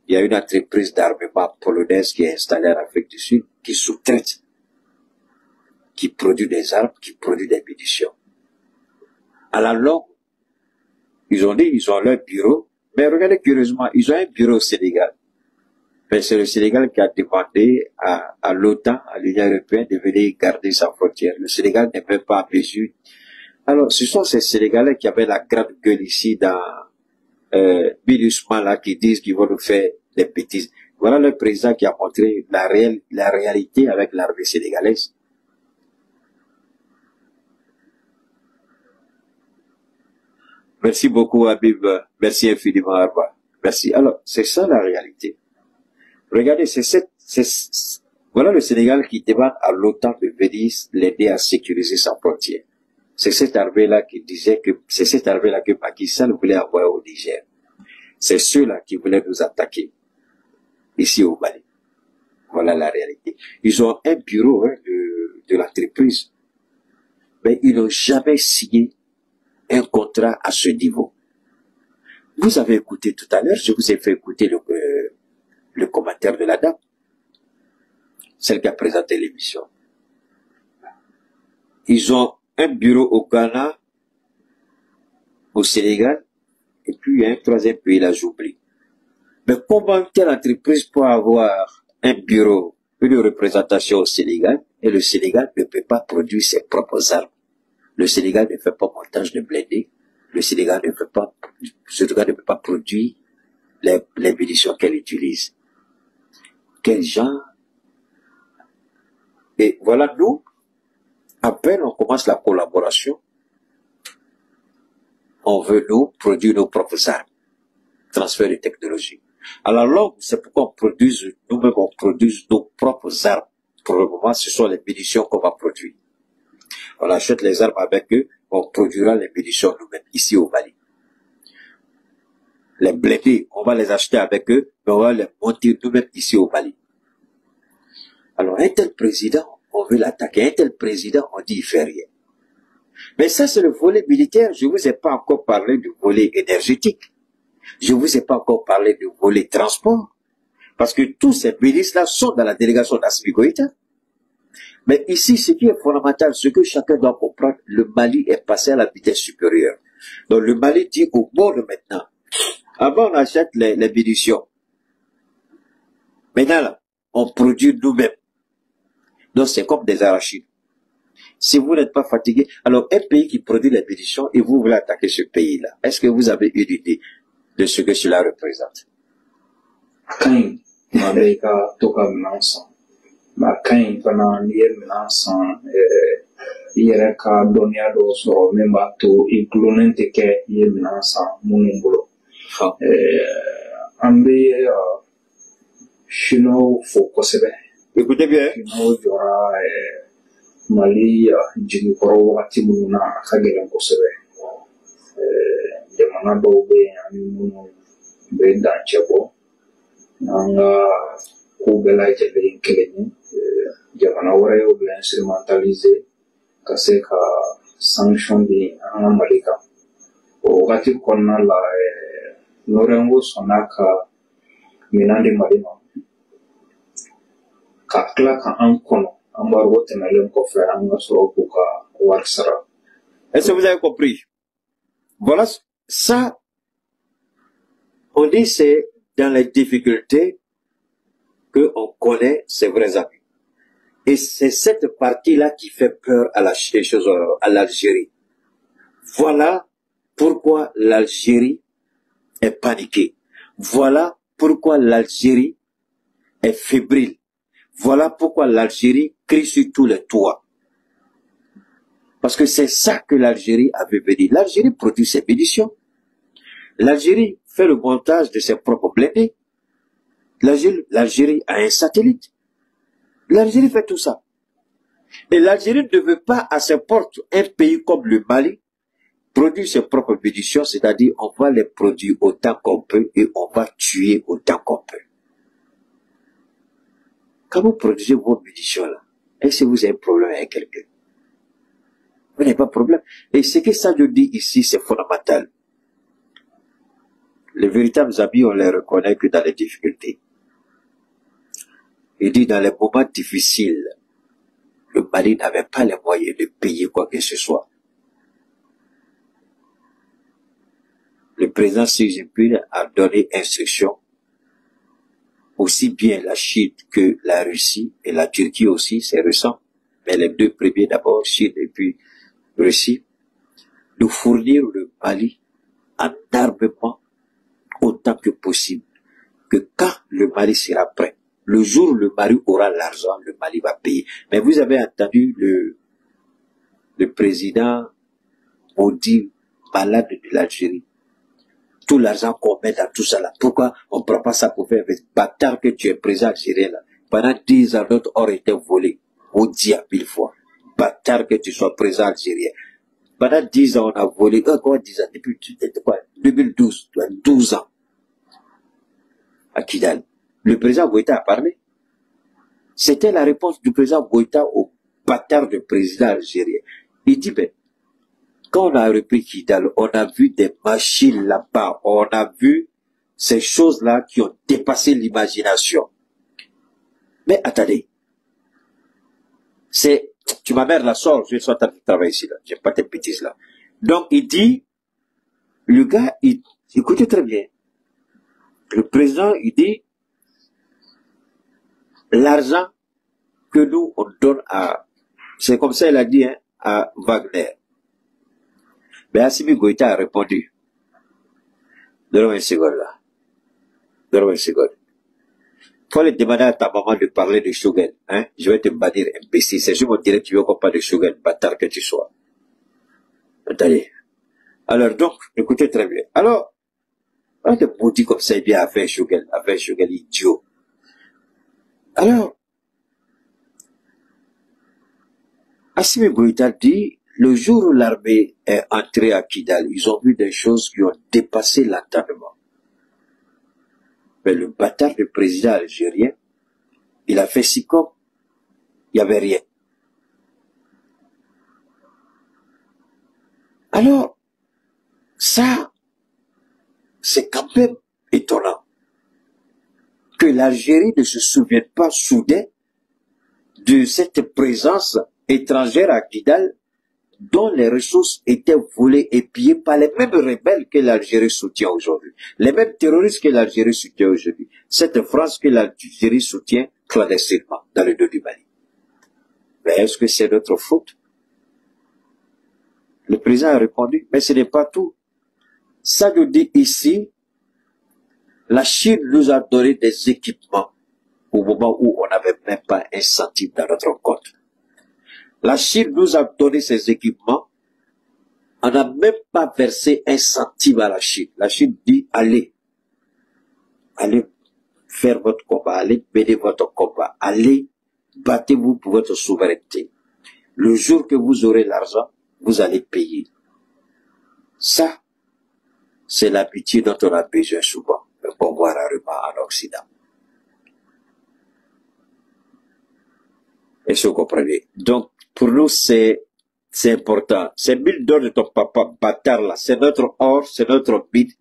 il y a une entreprise d'armement polonaise qui est installée en Afrique du Sud, qui sous-traite, qui produit des armes, qui produit des munitions. À la longue, ils ont dit, ils ont leur bureau, mais regardez curieusement, ils ont un bureau au Sénégal. Mais c'est le Sénégal qui a demandé à l'OTAN, à l'Union européenne, de venir garder sa frontière. Le Sénégal n'est même pas en mesure. Alors, ce sont ces Sénégalais qui avaient la grande gueule ici dans MINUSMA là, qui disent qu'ils vont nous faire des bêtises. Voilà le président qui a montré la réalité avec l'armée sénégalaise. Merci beaucoup, Habib. Merci infiniment, Arba. Merci. Alors, c'est ça la réalité. Regardez, voilà le Sénégal qui demande à l'OTAN de venir l'aider à sécuriser sa frontière. C'est cette armée-là qui disait que, c'est cette armée-là que Macky Sall voulait envoyer au Niger. C'est ceux-là qui voulaient nous attaquer, ici au Mali. Voilà la réalité. Ils ont un bureau de l'entreprise, mais ils n'ont jamais signé un contrat à ce niveau. Vous avez écouté tout à l'heure, je vous ai fait écouter le commentaire de la dame, celle qui a présenté l'émission. Ils ont un bureau au Ghana, au Sénégal, et puis il y a un troisième pays, là j'oublie. Mais comment quelle entreprise peut avoir un bureau, une représentation au Sénégal, et le Sénégal ne peut pas produire ses propres armes? Le Sénégal ne fait pas montage de blindés, le Sénégal ne peut pas produire les munitions qu'elle utilise. Quel genre? Et voilà, nous, à peine on commence la collaboration, on veut nous produire nos propres armes, transfert de technologie. À la longue, c'est pourquoi nous-mêmes on produit nos propres armes. Pour le moment, ce sont les munitions qu'on va produire. On achète les armes avec eux, on produira les munitions nous-mêmes, ici au Mali. Les blindés, on va les acheter avec eux, mais on va les monter nous-mêmes ici au Mali. Alors, un tel président, on veut l'attaquer. Un tel président, on dit il fait rien. Mais ça, c'est le volet militaire. Je vous ai pas encore parlé du volet énergétique. Je vous ai pas encore parlé du volet transport. Parce que tous ces ministres-là sont dans la délégation d'Assimi Goïta. Mais ici, ce qui est fondamental, ce que chacun doit comprendre, le Mali est passé à la vitesse supérieure. Donc le Mali dit au monde maintenant, avant on achète les munitions. Maintenant, là, on produit nous-mêmes. Donc c'est comme des arachides. Si vous n'êtes pas fatigué, alors un pays qui produit les munitions et vous voulez attaquer ce pays-là, est-ce que vous avez une idée de ce que cela représente? Ma kain fana ni ye minan san i yɛrɛ ka dɔnniya dɔw sɔrɔ min b'a to i gulonnen tɛ kɛ i ye minan san minnu bolo an bɛ chinois fo kosɛbɛ. Chinois jɔra Mali jigikɔrɔ wagati minnu na a ka gɛlɛn kosɛbɛ. Jamana dɔw bɛ yen ani minnu bɛ dancɛ bɔ an ka ko bɛɛ lajɛlen kelen ye. Jamana wɛrɛ y'o bɛ instrumentaliser ka se ka sanction di an ka Mali kan. O wagati kɔnɔna la Norengo sɔnna ka minɛn di Mali ma ka tila ka an kɔnɔ embargo tɛmɛlen kɔfɛ an ka sɔrɔ k'u ka wari sara. Est-ce que vous avez compris? Voilà, ça, on dit c'est dans les difficultés qu'on connaît ses vrais amis. Et c'est cette partie-là qui fait peur à l'Algérie. Voilà pourquoi l'Algérie est paniquée. Voilà pourquoi l'Algérie est fébrile. Voilà pourquoi l'Algérie crie sur tous les toits. Parce que c'est ça que l'Algérie avait venu. L'Algérie produit ses munitions. L'Algérie fait le montage de ses propres blindés. L'Algérie a un satellite. L'Algérie fait tout ça. Et l'Algérie ne veut pas à ses portes un pays comme le Mali produire ses propres munitions, c'est-à-dire on va les produire autant qu'on peut et on va tuer autant qu'on peut. Quand vous produisez vos munitions là, est-ce que vous avez un problème avec quelqu'un? Vous n'avez pas de problème. Et ce que ça nous dit ici, c'est fondamental. Les véritables amis, on les reconnaît que dans les difficultés. Il dit dans les moments difficiles, le Mali n'avait pas les moyens de payer quoi que ce soit. Le président Xi Jinping a donné instruction, aussi bien la Chine que la Russie, et la Turquie aussi, c'est récent, mais les deux premiers d'abord, Chine et puis Russie, de fournir le Mali en armement autant que possible, que quand le Mali sera prêt, le jour où le Mali aura l'argent, le Mali va payer. Mais vous avez entendu le président maudit malade de l'Algérie. Tout l'argent qu'on met dans tout ça là, pourquoi on ne prend pas ça pour faire avec bâtard que tu es président algérien là? Pendant 10 ans, notre or était volé, maudit à 1000 fois. Bâtard que tu sois président algérien. Pendant 10 ans, on a volé, quoi 10 ans, depuis quoi, 2012, 12 ans, à Kidal. Le président Goïta a parlé. C'était la réponse du président Goïta au bâtard de président algérien. Il dit, ben, quand on a repris Kidal, on a vu des machines là-bas, on a vu ces choses-là qui ont dépassé l'imagination. Mais attendez, tu ma mère la sort, je suis en train de travailler ici, là, j'ai pas tes bêtises là. Donc il dit, le gars, écoutez très bien, le président, il dit, l'argent que nous, on donne c'est comme ça il a dit, hein, à Wagner. Mais Assimi Goïta a répondu. Donne-moi une seconde là. Donne-moi une seconde. Faut aller demander à ta maman de parler de Shogun, hein. Je vais te bannir, imbécile. C'est sur mon direct, tu veux qu'on parle de Shogun, bâtard que tu sois. Attendez. Alors donc, écoutez très bien. Alors, on te maudit comme ça, il vient à faire Shogun, idiot. Alors, Assimi Goïta dit, le jour où l'armée est entrée à Kidal, ils ont vu des choses qui ont dépassé l'entendement. Mais le bâtard du président algérien, il a fait si comme il n'y avait rien. Alors, ça, c'est quand même étonnant que l'Algérie ne se souvienne pas soudain de cette présence étrangère à Kidal dont les ressources étaient volées et pillées par les mêmes rebelles que l'Algérie soutient aujourd'hui, les mêmes terroristes que l'Algérie soutient aujourd'hui, cette France que l'Algérie soutient clandestinement dans le dos du Mali. Mais est-ce que c'est notre faute? Le président a répondu, mais ce n'est pas tout. Ça nous dit ici, la Chine nous a donné des équipements au moment où on n'avait même pas un centime dans notre compte. La Chine nous a donné ces équipements. On n'a même pas versé un centime à la Chine. La Chine dit, allez faire votre combat, allez mener votre combat, allez, battez-vous pour votre souveraineté. Le jour que vous aurez l'argent, vous allez payer. Ça, c'est l'amitié dont on a besoin souvent, pour voir en Occident. Est-ce que vous comprenez? Donc, pour nous, c'est important. Ces 1000 $, de ton papa bâtard là, c'est notre or, c'est notre bide.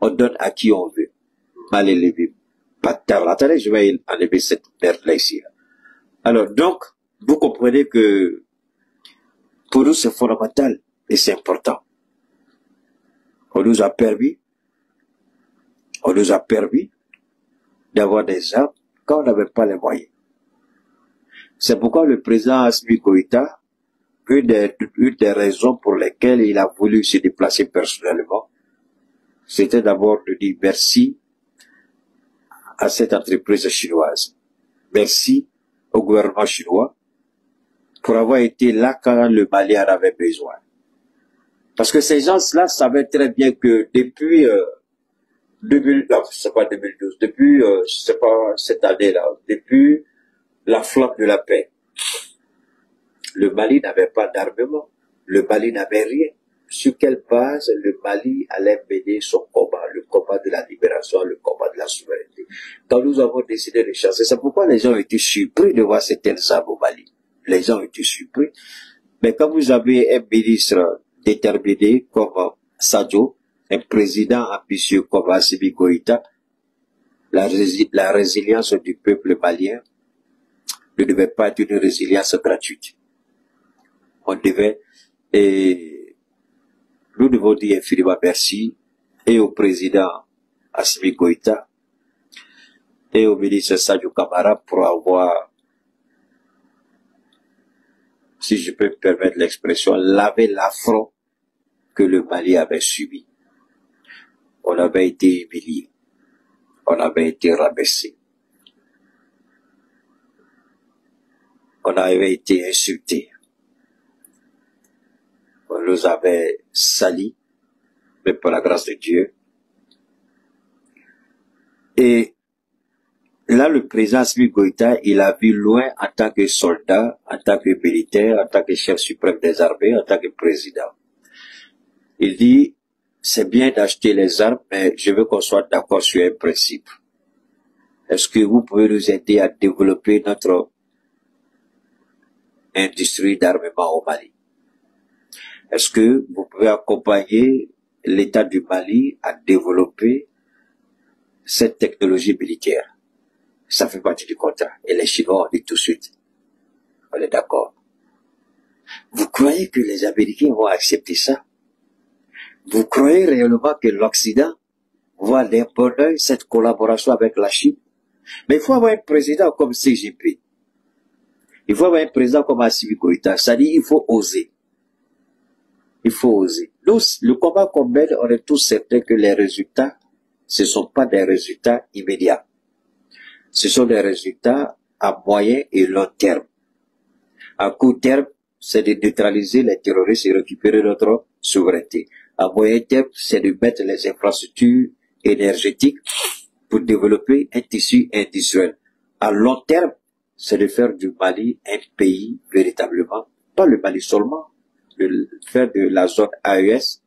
On donne à qui on veut. Mal élevé. Bâtard là. Attendez, je vais enlever cette merde là ici. Alors, donc, vous comprenez que pour nous, c'est fondamental et c'est important. On nous a permis d'avoir des armes quand on n'avait pas les moyens. C'est pourquoi le président Assimi Goïta, une des raisons pour lesquelles il a voulu se déplacer personnellement, c'était d'abord de dire merci à cette entreprise chinoise. Merci au gouvernement chinois pour avoir été là quand le Mali en avait besoin. Parce que ces gens-là savaient très bien que depuis 2000, non, c'est pas 2012, depuis, c'est pas cette année-là, depuis la flamme de la paix, le Mali n'avait pas d'armement, le Mali n'avait rien. Sur quelle base le Mali allait mener son combat, le combat de la libération, le combat de la souveraineté. Quand nous avons décidé de chasser, c'est pourquoi les gens ont été surpris de voir certaines armes au Mali. Les gens ont été surpris. Mais quand vous avez un ministre déterminé comme Sadio, un président ambitieux comme Assimi Goïta, la résilience du peuple malien ne devait pas être une résilience gratuite. On devait, et nous devons dire infiniment merci et au président Assimi Goïta et au ministre Sadio Kamara pour avoir, si je peux me permettre l'expression, lavé l'affront que le Mali avait subi. On avait été humilié, on avait été rabaissé, on avait été insulté, on nous avait sali, mais par la grâce de Dieu. Et là, le président Assimi Goïta, il a vu loin en tant que soldat, en tant que militaire, en tant que chef suprême des armées, en tant que président. Il dit, c'est bien d'acheter les armes, mais je veux qu'on soit d'accord sur un principe. Est-ce que vous pouvez nous aider à développer notre industrie d'armement au Mali? Est-ce que vous pouvez accompagner l'État du Mali à développer cette technologie militaire? Ça fait partie du contrat. Et les Chinois ont dit tout de suite, on est d'accord. Vous croyez que les Américains vont accepter ça? Vous croyez réellement que l'Occident voit d'un bon œil cette collaboration avec la Chine? Mais il faut avoir un président comme Xi Jinping. Il faut avoir un président comme Assimi Goïta. Ça dit, il faut oser. Il faut oser. Nous, le combat qu'on mène, on est tous certains que les résultats, ce ne sont pas des résultats immédiats. Ce sont des résultats à moyen et long terme. À court terme, c'est de neutraliser les terroristes et récupérer notre souveraineté. À moyen terme, c'est de mettre les infrastructures énergétiques pour développer un tissu industriel. À long terme, c'est de faire du Mali un pays véritablement, pas le Mali seulement, de faire de la zone AES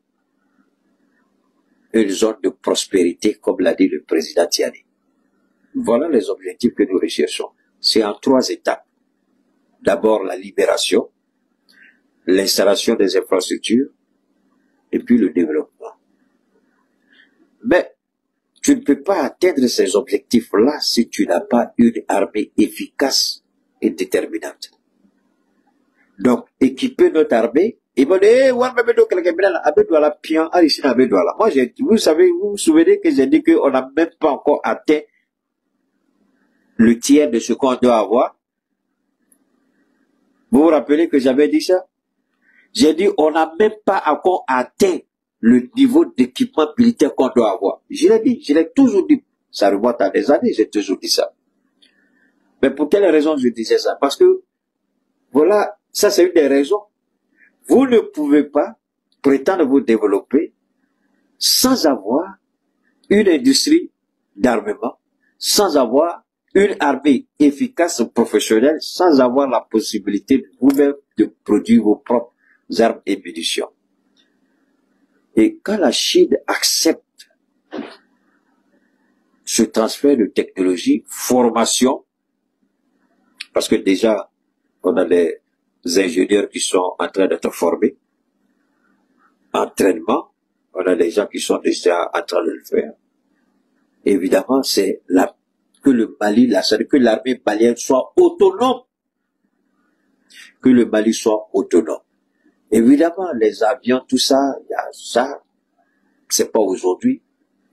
une zone de prospérité, comme l'a dit le président Tiani. Voilà les objectifs que nous recherchons. C'est en 3 étapes. D'abord la libération, l'installation des infrastructures, et puis le développement. Mais tu ne peux pas atteindre ces objectifs-là si tu n'as pas une armée efficace et déterminante. Donc, équiper notre armée, ils vont dire, moi, vous savez, vous vous souvenez que j'ai dit qu'on n'a même pas encore atteint le tiers de ce qu'on doit avoir. Vous vous rappelez que j'avais dit ça? J'ai dit, on n'a même pas encore atteint le niveau d'équipement militaire qu'on doit avoir. Je l'ai dit, je l'ai toujours dit. Ça remonte à des années, j'ai toujours dit ça. Mais pour quelle raison je disais ça? Parce que, voilà, ça c'est une des raisons. Vous ne pouvez pas prétendre vous développer sans avoir une industrie d'armement, sans avoir une armée efficace, professionnelle, sans avoir la possibilité vous-même de produire vos propres armes et munitions. Et quand la Chine accepte ce transfert de technologie, formation, parce que déjà, on a les ingénieurs qui sont en train d'être formés, entraînement, on a les gens qui sont déjà en train de le faire. Évidemment, c'est que le Mali, que l'armée malienne soit autonome. Que le Mali soit autonome. Évidemment, les avions, tout ça, il y a ça, c'est pas aujourd'hui.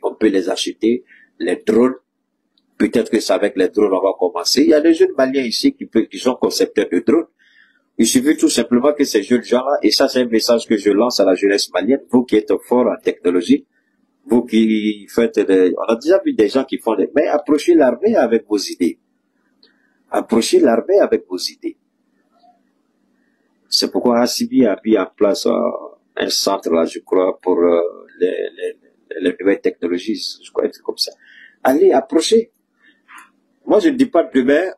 On peut les acheter. Les drones, peut-être que c'est avec les drones on va commencer. Il y a des jeunes Maliens ici qui sont concepteurs de drones. Il suffit tout simplement que ces jeunes gens-là, et ça c'est un message que je lance à la jeunesse malienne, vous qui êtes forts en technologie, vous qui faites on a déjà vu des gens qui font mais approchez l'armée avec vos idées. Approchez l'armée avec vos idées. C'est pourquoi Asibi a mis en place un centre là, je crois, pour les nouvelles technologies, je crois, être comme ça. Allez, approchez. Moi, je ne dis pas demain,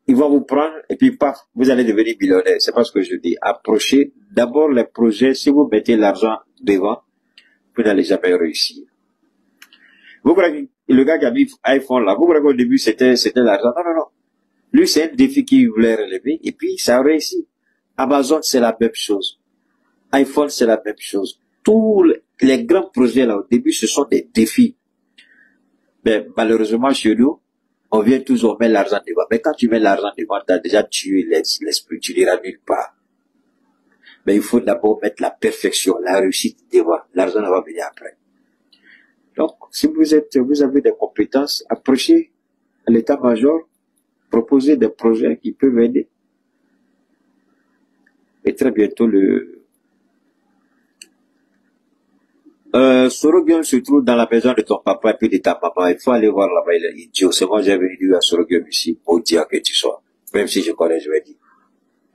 ils vont vous prendre et puis paf, vous allez devenir millionnaire. C'est pas ce que je dis. Approchez d'abord les projets. Si vous mettez l'argent devant, vous n'allez jamais réussir. Vous croyez que le gars qui a mis iPhone là, vous croyez qu'au début c'était l'argent? Non, non, non. Lui, c'est un défi qu'il voulait relever et puis ça a réussi. Amazon, c'est la même chose. iPhone, c'est la même chose. Tous les grands projets là, au début, ce sont des défis. Mais malheureusement, chez nous, on vient toujours mettre l'argent devant. Mais quand tu mets l'argent devant, tu as déjà tué l'esprit, tu n'iras nulle part. Mais il faut d'abord mettre la perfection, la réussite devant. L'argent va venir après. Donc, si vous avez des compétences, approchez à l'état-major, proposez des projets qui peuvent aider. Et très bientôt, Soroguin se trouve dans la maison de ton papa et puis de ta maman. Il faut aller voir là-bas, il est idiot. C'est moi, j'ai venu dire à Soroguin ici, pour dire que tu sois. Même si je connais, je vais dire.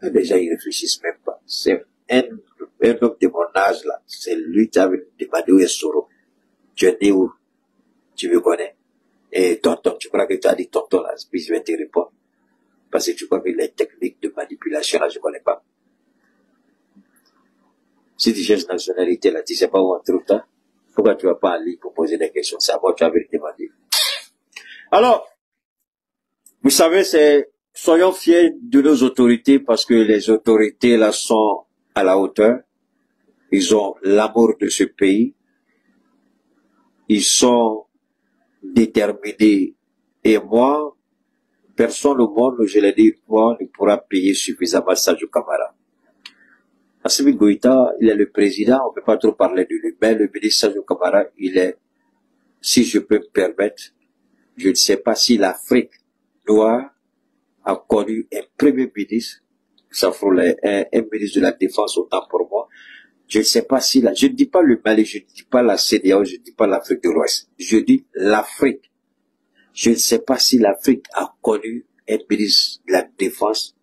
Mais déjà, ils réfléchissent même pas. C'est un homme de mon âge, là. C'est lui qui avait demandé où est Soro. Tu es né où? Tu me connais? Et tonton, tu crois que tu as dit tonton, là, puis je vais te répondre. Parce que tu crois que les techniques de manipulation, là, je connais pas. Si tu cherches nationalité, là, tu sais pas où on trouve ça. Pourquoi tu vas pas aller pour poser des questions? C'est à moi que tu avais demandé. Alors, vous savez, soyons fiers de nos autorités parce que les autorités, là, sont à la hauteur. Ils ont l'amour de ce pays. Ils sont déterminés. Et moi, personne au monde, je l'ai dit, moi, ne pourra payer suffisamment Sadio Kamara. Assimi Goïta, il est le président, on ne peut pas trop parler de lui, mais le ministre Sadio Kamara, il est, si je peux me permettre, je ne sais pas si l'Afrique noire a connu un premier ministre, ça frôle un ministre de la Défense autant pour moi. Je ne sais pas si je ne dis pas le Mali, je ne dis pas la CEDEAO, je ne dis pas l'Afrique de l'Ouest. Je dis l'Afrique. Je ne sais pas si l'Afrique a connu un ministre de la Défense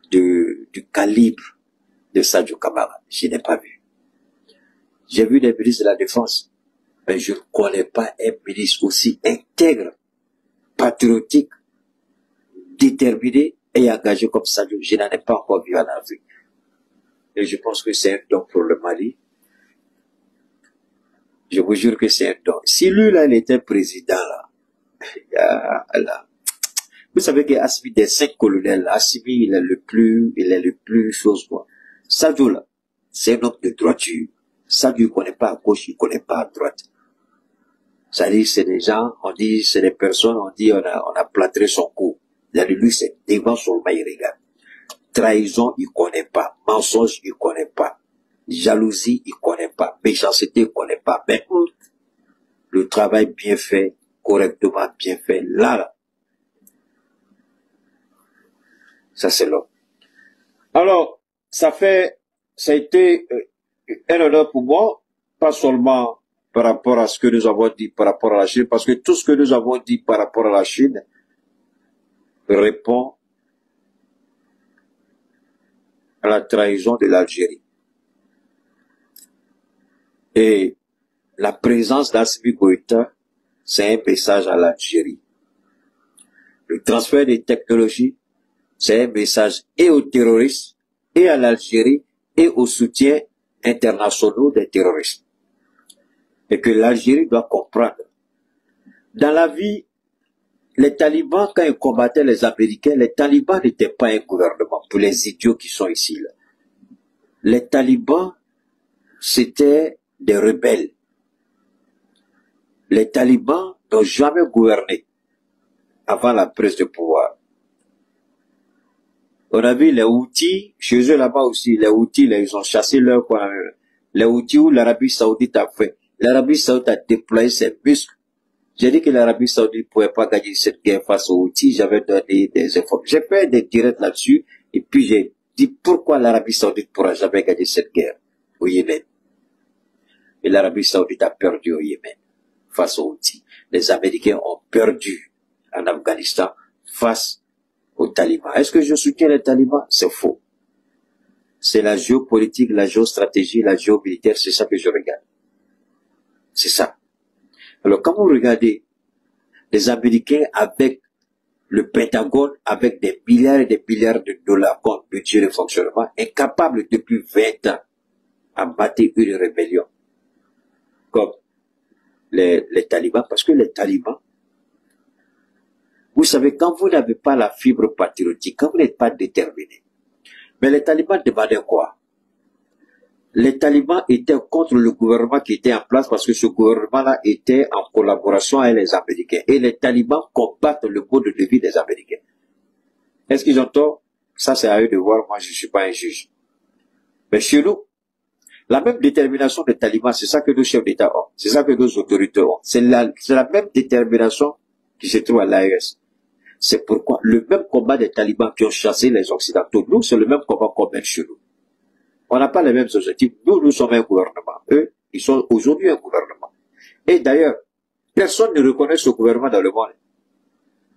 du calibre de Sadio Kamara. Je n'ai pas vu. J'ai vu des ministres de la Défense, mais je ne connais pas un ministre aussi intègre, patriotique, déterminé et engagé comme Sadio. Je n'en ai pas encore vu en Afrique. Et je pense que c'est un don pour le Mali. Je vous jure que c'est un don. Si lui, là, il était président, là, vous savez qu'Assimi, des 5 colonels, Assimi, il est le plus chose, quoi. Sadio, là, c'est un homme de droiture. Sadio, il connaît pas à gauche, il connaît pas à droite. Ça dit, c'est des gens, on dit, c'est des personnes, on dit, on a plâtré son cou. Lui, c'est devant son mail, il regarde. Trahison, il connaît pas. Mensonge, il connaît pas. Jalousie, il connaît pas. Méchanceté, il connaît pas. Mais le travail bien fait, correctement bien fait, là, ça c'est l'homme. Alors, ça a été un honneur pour moi, pas seulement par rapport à ce que nous avons dit par rapport à la Chine, parce que tout ce que nous avons dit par rapport à la Chine répond à la trahison de l'Algérie. Et la présence d'Assimi Goïta, c'est un message à l'Algérie. Le transfert des technologies, c'est un message et aux terroristes, et à l'Algérie, et au soutien international des terroristes. Et que l'Algérie doit comprendre. Dans la vie, les talibans, quand ils combattaient les Américains, les talibans n'étaient pas un gouvernement, pour les idiots qui sont ici, là. Les talibans, c'était des rebelles. Les talibans n'ont jamais gouverné avant la prise de pouvoir. On a vu les Houthis, chez eux là-bas aussi, les Houthis, là, ils ont chassé leur, quoi, les Houthis où l'Arabie Saoudite a fait. L'Arabie Saoudite a déployé ses muscles. J'ai dit que l'Arabie Saoudite ne pouvait pas gagner cette guerre face aux Houthis, j'avais donné des informations. J'ai fait des directs là-dessus, et puis j'ai dit pourquoi l'Arabie Saoudite ne pourra jamais gagner cette guerre au Yémen. Et l'Arabie Saoudite a perdu au Yémen face aux Houthis. Les Américains ont perdu en Afghanistan face aux talibans. Est-ce que je soutiens les talibans? C'est faux. C'est la géopolitique, la géostratégie, la géomilitaire, c'est ça que je regarde. C'est ça. Alors quand vous regardez les Américains avec le Pentagone, avec des milliards et des milliards de dollars comme budget de fonctionnement, incapables depuis 20 ans à battre une rébellion comme les talibans, parce que les talibans, vous savez, quand vous n'avez pas la fibre patriotique, quand vous n'êtes pas déterminé, mais les talibans demandaient quoi? Les talibans étaient contre le gouvernement qui était en place parce que ce gouvernement-là était en collaboration avec les Américains. Et les talibans combattent le mode de vie des Américains. Est-ce qu'ils ont tort? Ça, c'est à eux de voir. Moi, je ne suis pas un juge. Mais chez nous, la même détermination des talibans, c'est ça que nos chefs d'État ont. C'est ça que nos autorités ont. C'est la même détermination qui se trouve à l'AES. C'est pourquoi le même combat des talibans qui ont chassé les Occidentaux, nous, c'est le même combat qu'on mène chez nous. On n'a pas les mêmes objectifs. Nous, nous sommes un gouvernement. Eux, ils sont aujourd'hui un gouvernement. Et d'ailleurs, personne ne reconnaît ce gouvernement dans le monde.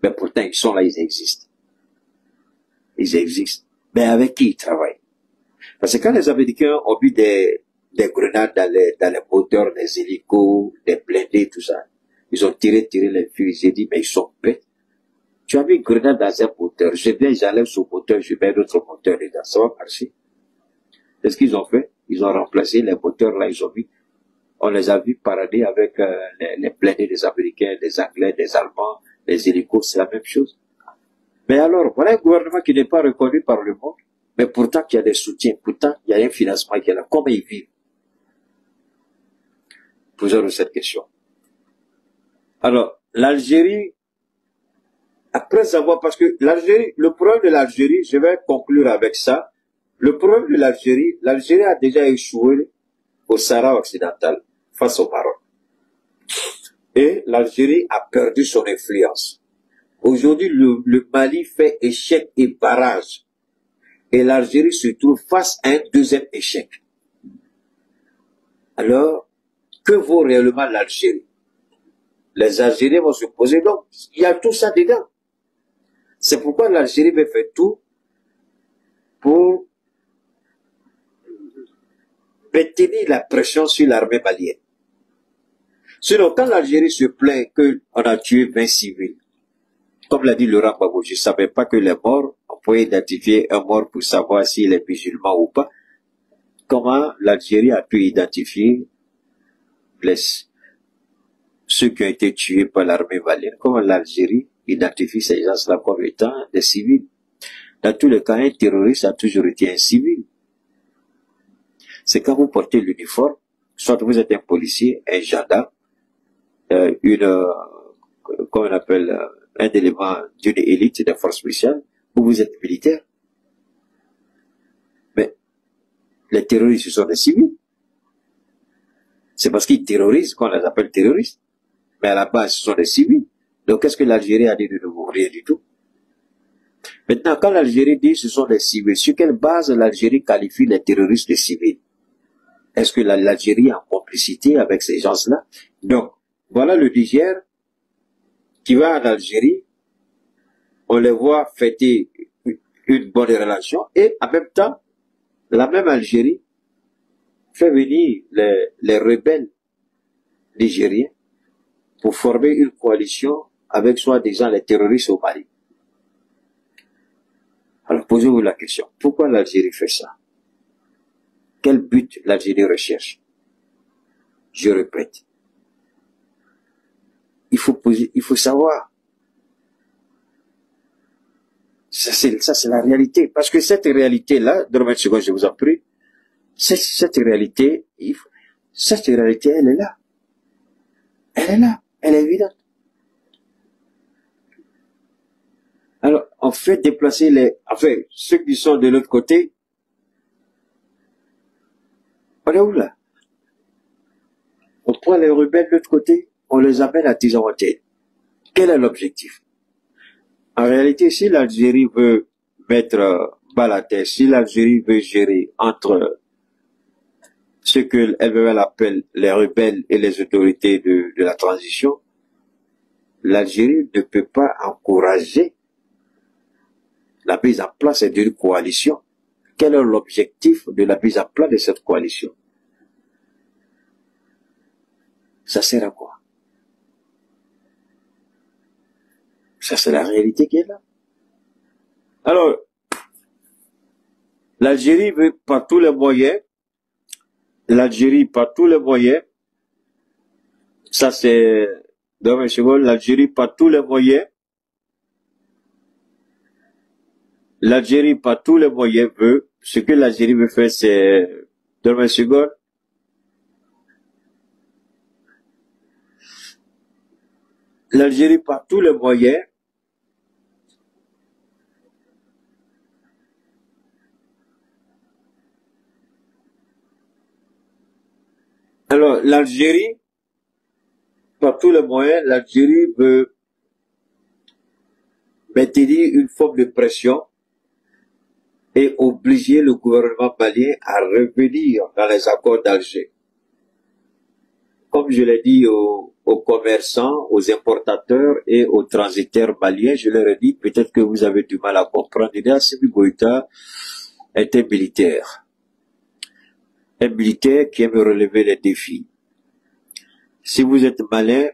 Mais pourtant, ils sont là, ils existent. Ils existent. Mais avec qui ils travaillent? Parce que quand les Américains ont mis des grenades dans les moteurs, des hélicos, des blindés, tout ça, ils ont tiré les fusils. J'ai dit, mais ils sont bêtes. Tu as mis une grenade dans un moteur. Je viens, j'enlève ce moteur, je mets d'autres moteurs dedans. Ça va marcher. Qu'est-ce qu'ils ont fait? Ils ont remplacé les moteurs là, ils ont mis, on les a vus parader avec les blindés des Américains, des Anglais, des Allemands, les hélicos, c'est la même chose. Mais alors, voilà un gouvernement qui n'est pas reconnu par le monde, mais pourtant qu'il y a des soutiens, pourtant il y a un financement qui est là. Comment ils vivent? Posons-nous cette question. Alors, l'Algérie, après avoir, parce que l'Algérie, le problème de l'Algérie, je vais conclure avec ça. Le problème de l'Algérie a déjà échoué au Sahara occidental face au Maroc. Et l'Algérie a perdu son influence. Aujourd'hui, le Mali fait échec et barrage. Et l'Algérie se trouve face à un deuxième échec. Alors, que vaut réellement l'Algérie? Les Algériens vont se poser, donc, il y a tout ça dedans. C'est pourquoi l'Algérie veut faire tout pour maintenir la pression sur l'armée malienne. Sinon, quand l'Algérie se plaint qu'on a tué 20 civils, comme l'a dit Laurent Gbagbo, je ne savais pas que les morts, on pouvait identifier un mort pour savoir s'il est musulman ou pas. Comment l'Algérie a pu identifier ceux qui ont été tués par l'armée malienne? Comment l'Algérie identifie ces gens-là comme étant des civils? Dans tous les cas, un terroriste a toujours été un civil. C'est quand vous portez l'uniforme, soit vous êtes un policier, un gendarme, comment on appelle, un élément d'une élite des forces spéciales, ou vous êtes militaire. Mais les terroristes, ce sont des civils. C'est parce qu'ils terrorisent qu'on les appelle terroristes. Mais à la base, ce sont des civils. Donc, qu'est-ce que l'Algérie a dit de nouveau? Rien du tout. Maintenant, quand l'Algérie dit que ce sont des civils, sur quelle base l'Algérie qualifie les terroristes de civils? Est-ce que l'Algérie est en complicité avec ces gens-là? Donc, voilà le Niger qui va en Algérie, on les voit fêter une bonne relation, et en même temps, la même Algérie fait venir les rebelles nigériens pour former une coalition avec soi-disant les terroristes au Mali. Alors posez-vous la question, pourquoi l'Algérie fait ça? Quel but l'Algérie recherche? Je répète, il faut savoir. Ça c'est la réalité. Parce que cette réalité-là, dans une seconde, je vous en prie, cette réalité, elle est là. Elle est là. Elle est évidente. Alors, on fait déplacer ceux qui sont de l'autre côté. On est où là? On prend les rebelles de l'autre côté, on les amène à Tizaouaté. Quel est l'objectif? En réalité, si l'Algérie veut mettre bas la tête, si l'Algérie veut gérer entre ce qu'elle appelle les rebelles et les autorités de la transition, l'Algérie ne peut pas encourager la mise en place d'une coalition. Quel est l'objectif de la mise en place de cette coalition? Ça sert à quoi? Ça, c'est la réalité qui est là. Alors, l'Algérie veut par tous les moyens, ça c'est, l'Algérie par tous les moyens, veut, ce que l'Algérie veut faire, c'est, donne-moi une seconde. L'Algérie par tous les moyens alors l'Algérie par tous les moyens, l'Algérie veut maintenir une forme de pression et obliger le gouvernement malien à revenir dans les accords d'Alger. Comme je l'ai dit aux commerçants, aux importateurs et aux transitaires maliens, je leur ai dit, peut-être que vous avez du mal à comprendre, Assimi Goïta est un militaire qui aime relever les défis. Si vous êtes malin,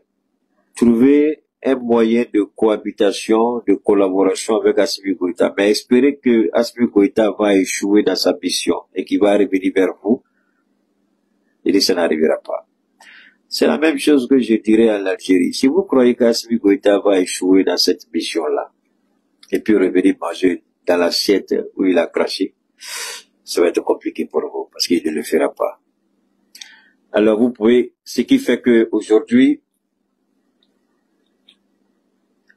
trouvez un moyen de cohabitation, de collaboration avec Assimi Goïta, mais espérez que Assimi Goïta va échouer dans sa mission et qu'il va revenir vers vous, et ça n'arrivera pas. C'est la même chose que je dirais à l'Algérie. Si vous croyez qu'Assimi Goïta va échouer dans cette mission-là, et puis revenir manger dans l'assiette où il a craché, ça va être compliqué pour vous, parce qu'il ne le fera pas. Alors vous pouvez, ce qui fait que aujourd'hui,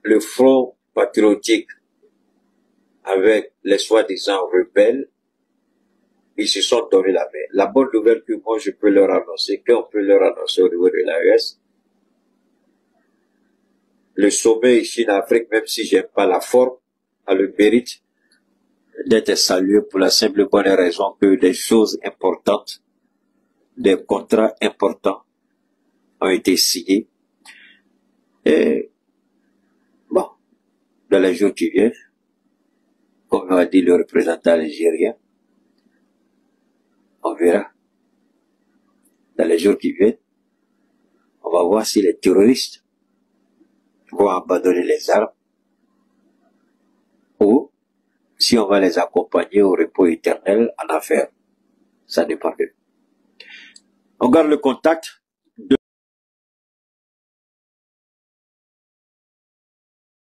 le front patriotique avec les soi-disant rebelles, ils se sont donné la main. La bonne nouvelle que moi je peux leur annoncer, qu'on peut leur annoncer au niveau de l'AES, le sommet ici en Afrique, même si j'aime pas la forme, a le mérite d'être salué pour la simple bonne raison que des choses importantes, des contrats importants ont été signés. Et bon, dans les jours qui viennent, comme a dit le représentant algérien, on verra. Dans les jours qui viennent, on va voir si les terroristes vont abandonner les armes ou si on va les accompagner au repos éternel en affaires. Ça dépend d'eux. On garde le contact.